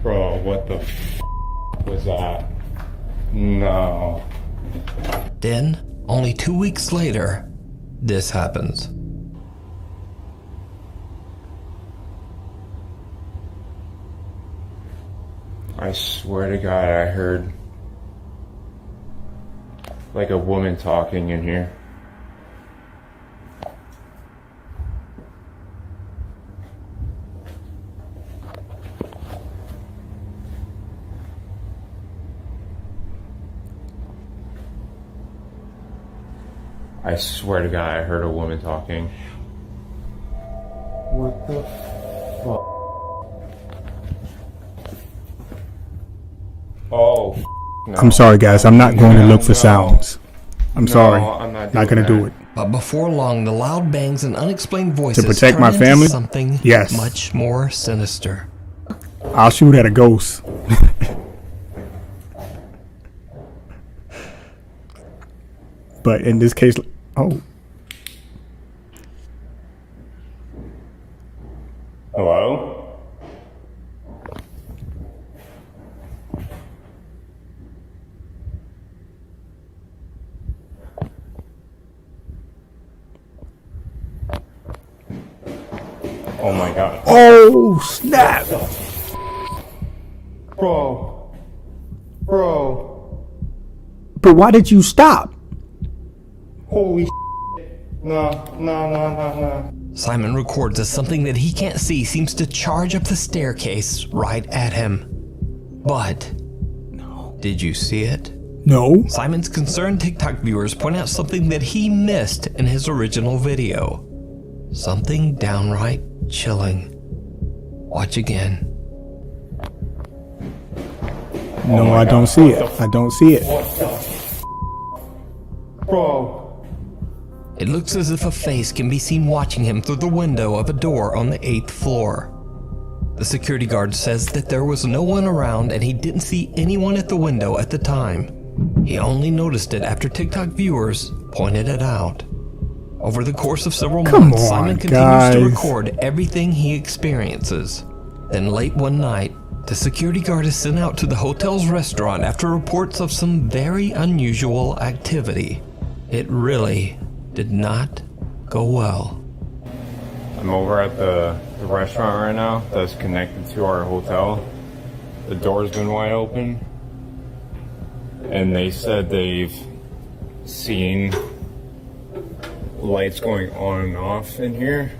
Bro, what the was that? No. Then, only 2 weeks later, this happens. I swear to God, I heard like a woman talking in here. I swear to God, I heard a woman talking. What the fuck? Oh, no. I'm sorry, guys. I'm not going to look for sounds. I'm sorry. I'm not going to do it. But before long, the loud bangs and unexplained voices To protect turn my into family? something Yes. much more sinister. I'll shoot at a ghost. But in this case, oh. Hello? Oh my God. Oh, snap. Bro. But why did you stop? Holy No. Simon records as something that he can't see seems to charge up the staircase right at him. But, did you see it? No. Simon's concerned TikTok viewers point out something that he missed in his original video. Something downright chilling. Watch again. No, I don't see it. I don't see it. Bro. It looks as if a face can be seen watching him through the window of a door on the 8th floor. The security guard says that there was no one around and he didn't see anyone at the window at the time. He only noticed it after TikTok viewers pointed it out. Over the course of several months, Simon continues to record everything he experiences. Then late one night, the security guard is sent out to the hotel's restaurant after reports of some very unusual activity. It really did not go well. I'm over at the restaurant right now that's connected to our hotel. The door's been wide open. And they said they've seen lights going on and off in here.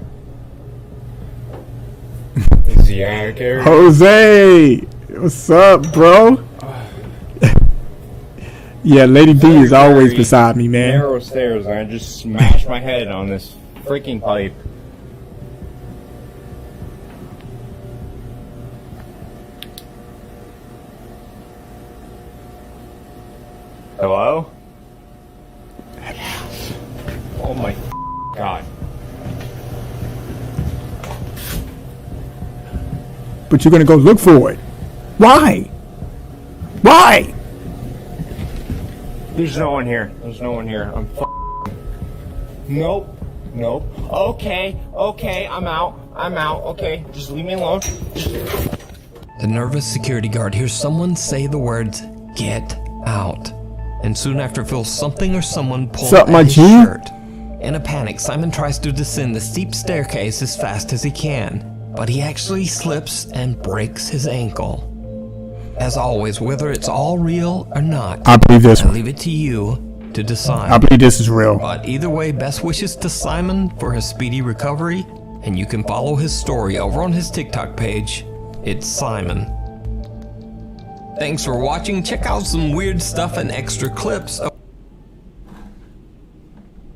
It's the attic area. Jose! What's up, bro? Yeah, Lady B is always beside me, man. Narrow stairs, and I just smashed my head on this freaking pipe. Hello? Oh my God. But you're gonna go look for it. Why? Why? There's no one here. There's no one here. I'm Nope. Okay, I'm out. Okay, just leave me alone. The nervous security guard hears someone say the words, "Get out," and soon after feels something or someone pull at his shirt. In a panic, Simon tries to descend the steep staircase as fast as he can, but he actually slips and breaks his ankle. As always, whether it's all real or not, I believe this I one. leave it to you to decide. I believe this is real. But either way, best wishes to Simon for his speedy recovery, and you can follow his story over on his TikTok page. It's Simon. Thanks for watching. Check out some weird stuff and extra clips.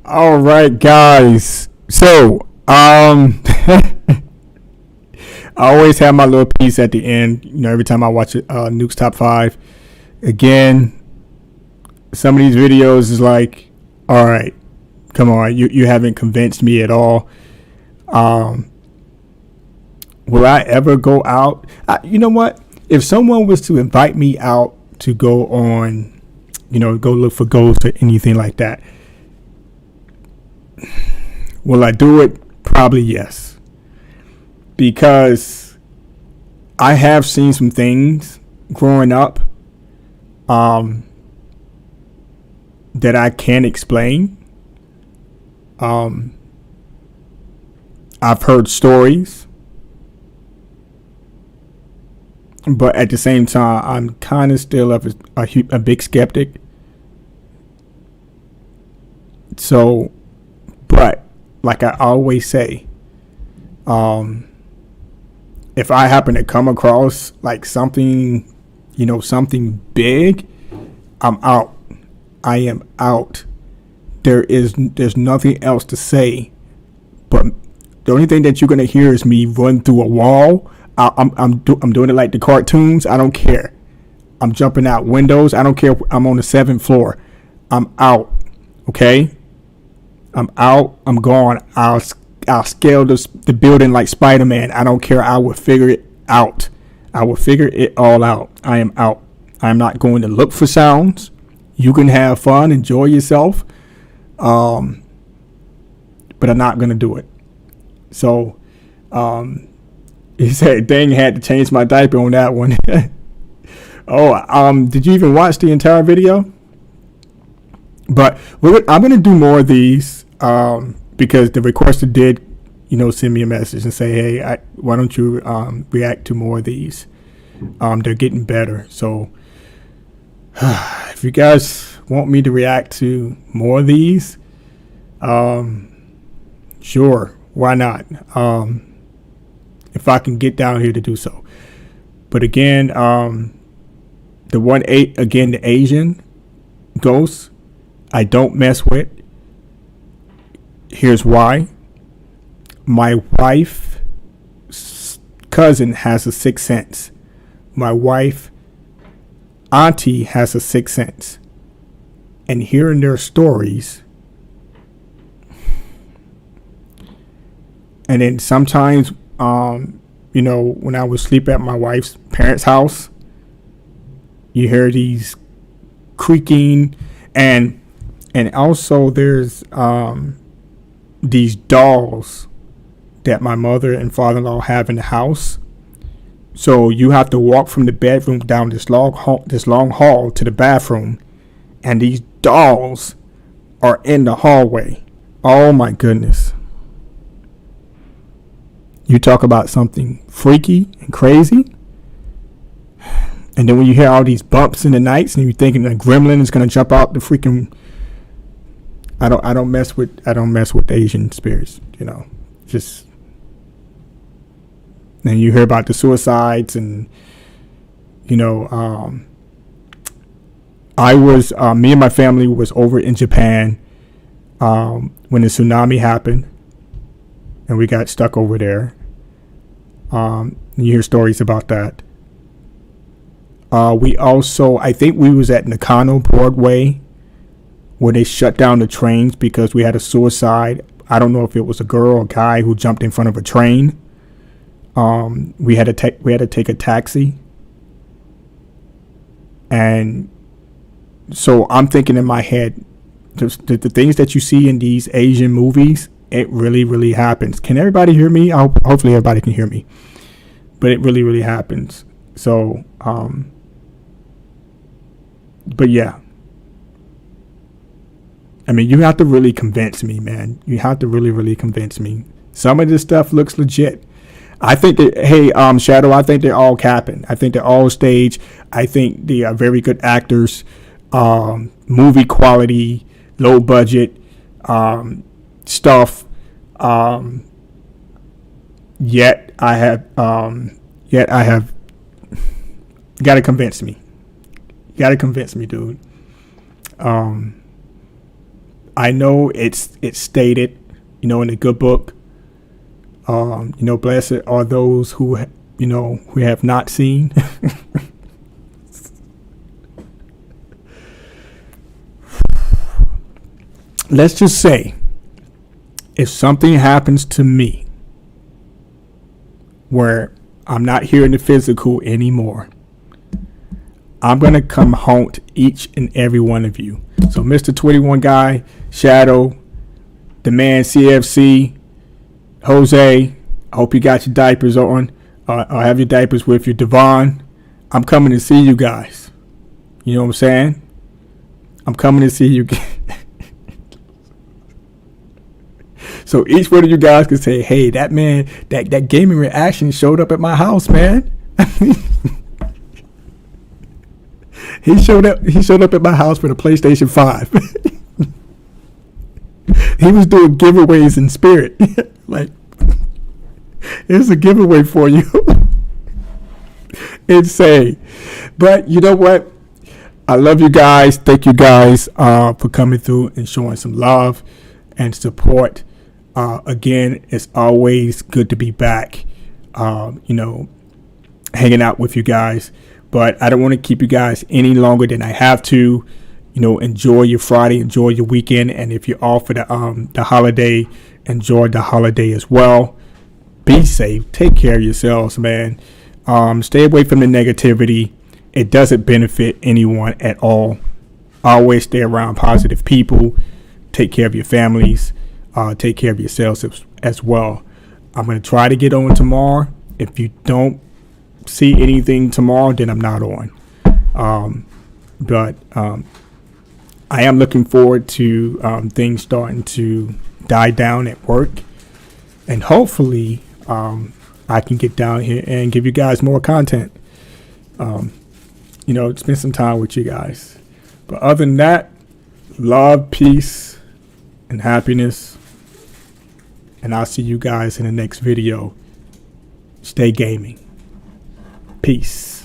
All right, guys. So, I always have my little piece at the end. You know, every time I watch Nuke's Top 5. Again, some of these videos is like, all right, come on, you haven't convinced me at all. Will I ever go out? You know what? If someone was to invite me out to go on, go look for ghosts or anything like that, will I do it? Probably yes. Because I have seen some things growing up that I can't explain. I've heard stories but at the same time, I'm kind of still a big skeptic. So, but like I always say, if I happen to come across like something, something big, I'm out. I am out. There's nothing else to say, but the only thing that you're gonna hear is me run through a wall. I'm doing it like the cartoons. I don't care. I'm jumping out windows. I don't care if I'm on the 7th floor. I'm out. Okay. I'm out. I'm gone. I'll scale the building like Spider-Man. I don't care. I will figure it out. I will figure it all out. I am out. I'm not going to look for sounds. You can have fun, enjoy yourself, but I'm not going to do it. So he said, dang, had to change my diaper on that one. Did you even watch the entire video? But I'm going to do more of these because the requester did, send me a message and say, hey, why don't you react to more of these? They're getting better. So if you guys want me to react to more of these, sure, why not? If I can get down here to do so. But again, the Asian ghost, I don't mess with. Here's why. My wife's cousin has a sixth sense. My wife auntie has a sixth sense. And hearing their stories, and then sometimes when I would sleep at my wife's parents' house, you hear these creaking, and also there's these dolls that my mother and father-in-law have in the house. So you have to walk from the bedroom down this long hall to the bathroom, and these dolls are in the hallway. Oh my goodness. You talk about something freaky and crazy. And then when you hear all these bumps in the nights and you're thinking a gremlin is going to jump out the freaking, I don't mess with Asian spirits, just, and you hear about the suicides and, me and my family was over in Japan, when the tsunami happened and we got stuck over there. You hear stories about that. We also, I think we was at Nakano Broadway where they shut down the trains because we had a suicide. I don't know if it was a girl or a guy who jumped in front of a train. We had to take a taxi. And so I'm thinking in my head, the things that you see in these Asian movies, it really, really happens. Can everybody hear me? Hopefully everybody can hear me. But it really, really happens. So, but yeah. I mean, you have to really convince me, man. You have to really, really convince me. Some of this stuff looks legit. I think that, hey, Shadow, I think they're all capping. I think they're all staged. I think they are very good actors. Movie quality, low budget stuff. Yet I have got to convince me. You got to convince me, dude. I know it's stated, in the good book. Blessed are those who have not seen. Let's just say, if something happens to me where I'm not hearing the physical anymore, I'm going to come haunt each and every one of you. So Mr. 21 Guy, Shadow, the man CFC, Jose, I hope you got your diapers on. Or have your diapers with you. Devon, I'm coming to see you guys. You know what I'm saying? I'm coming to see you. So each one of you guys can say, hey, that man, that gaming reaction showed up at my house, man. He showed up. He showed up at my house with a PlayStation 5. He was doing giveaways in spirit. Like, here's a giveaway for you. Insane. But you know what? I love you guys. Thank you guys for coming through and showing some love and support. Again, it's always good to be back, hanging out with you guys. But I don't want to keep you guys any longer than I have to. Enjoy your Friday, enjoy your weekend. And if you're off for the holiday, enjoy the holiday as well. Be safe. Take care of yourselves, man. Stay away from the negativity. It doesn't benefit anyone at all. Always stay around positive people. Take care of your families. Take care of yourselves as well. I'm going to try to get on tomorrow. If you don't see anything tomorrow, then I'm not on. But I am looking forward to things starting to die down at work. And hopefully I can get down here and give you guys more content. Spend some time with you guys. But other than that, love, peace, and happiness. And I'll see you guys in the next video. Stay gaming. Peace.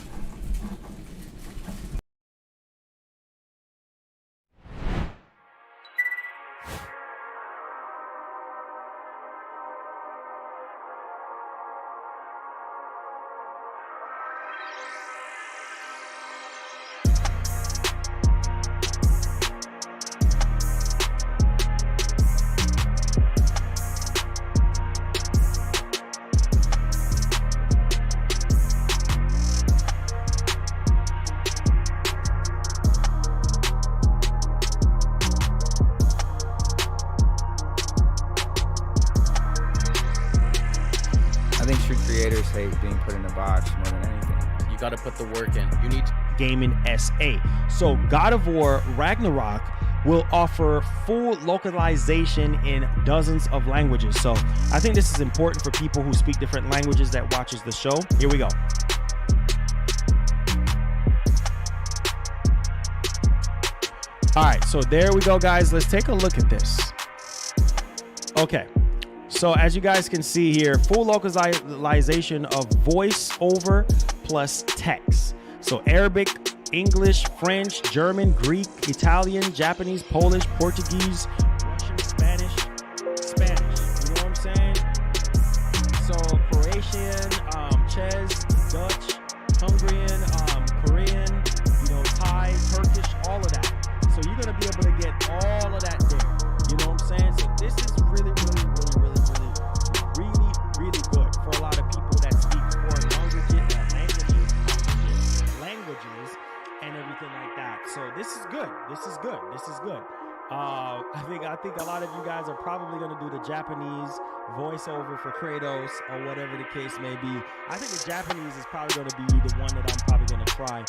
I think true creators hate being put in a box more than anything. You got to put the work in. You need Gaming SA. So God of War Ragnarok will offer full localization in dozens of languages. So I think this is important for people who speak different languages that watches the show. Here we go. All right, so there we go, guys. Let's take a look at this. Okay. So as you guys can see here, full localization of voiceover plus text. So Arabic, English, French, German, Greek, Italian, Japanese, Polish, Portuguese, Russian, Spanish. You know what I'm saying? So Croatian, Czech, Dutch, Hungarian, Korean, Thai, Turkish, all of that. So you're gonna be able to get all of that there. You know what I'm saying? So this is really good for a lot of people that speak foreign languages and everything like that. So this is good. I think a lot of you guys are probably going to do the Japanese voiceover for Kratos or whatever the case may be. I think the Japanese is probably going to be the one that I'm probably going to try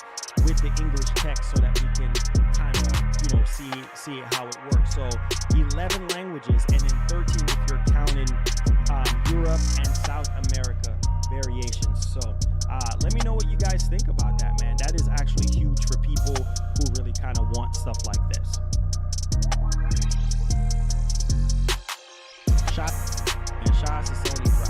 with the English text so that we can kind of, see how it works. So 11 languages and then 13 if you're counting Europe and South America variations. So let me know what you guys think about that, man. That is actually huge for people who really kind of want stuff like this. Shots to Sony for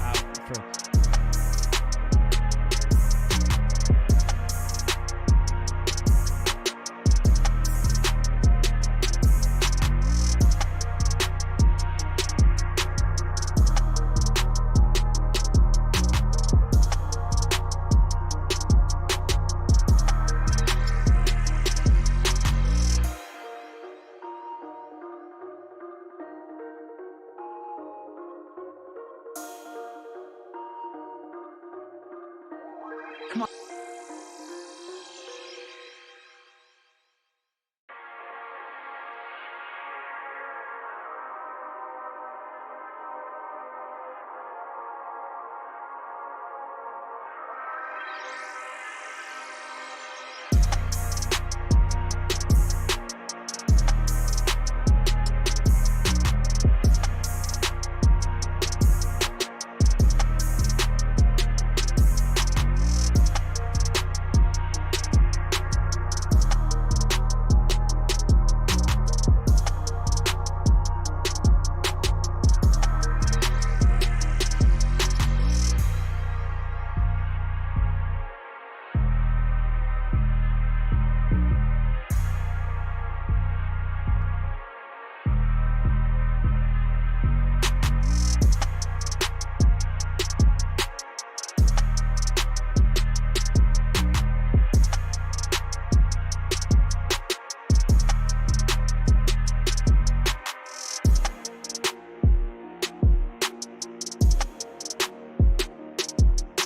Come on.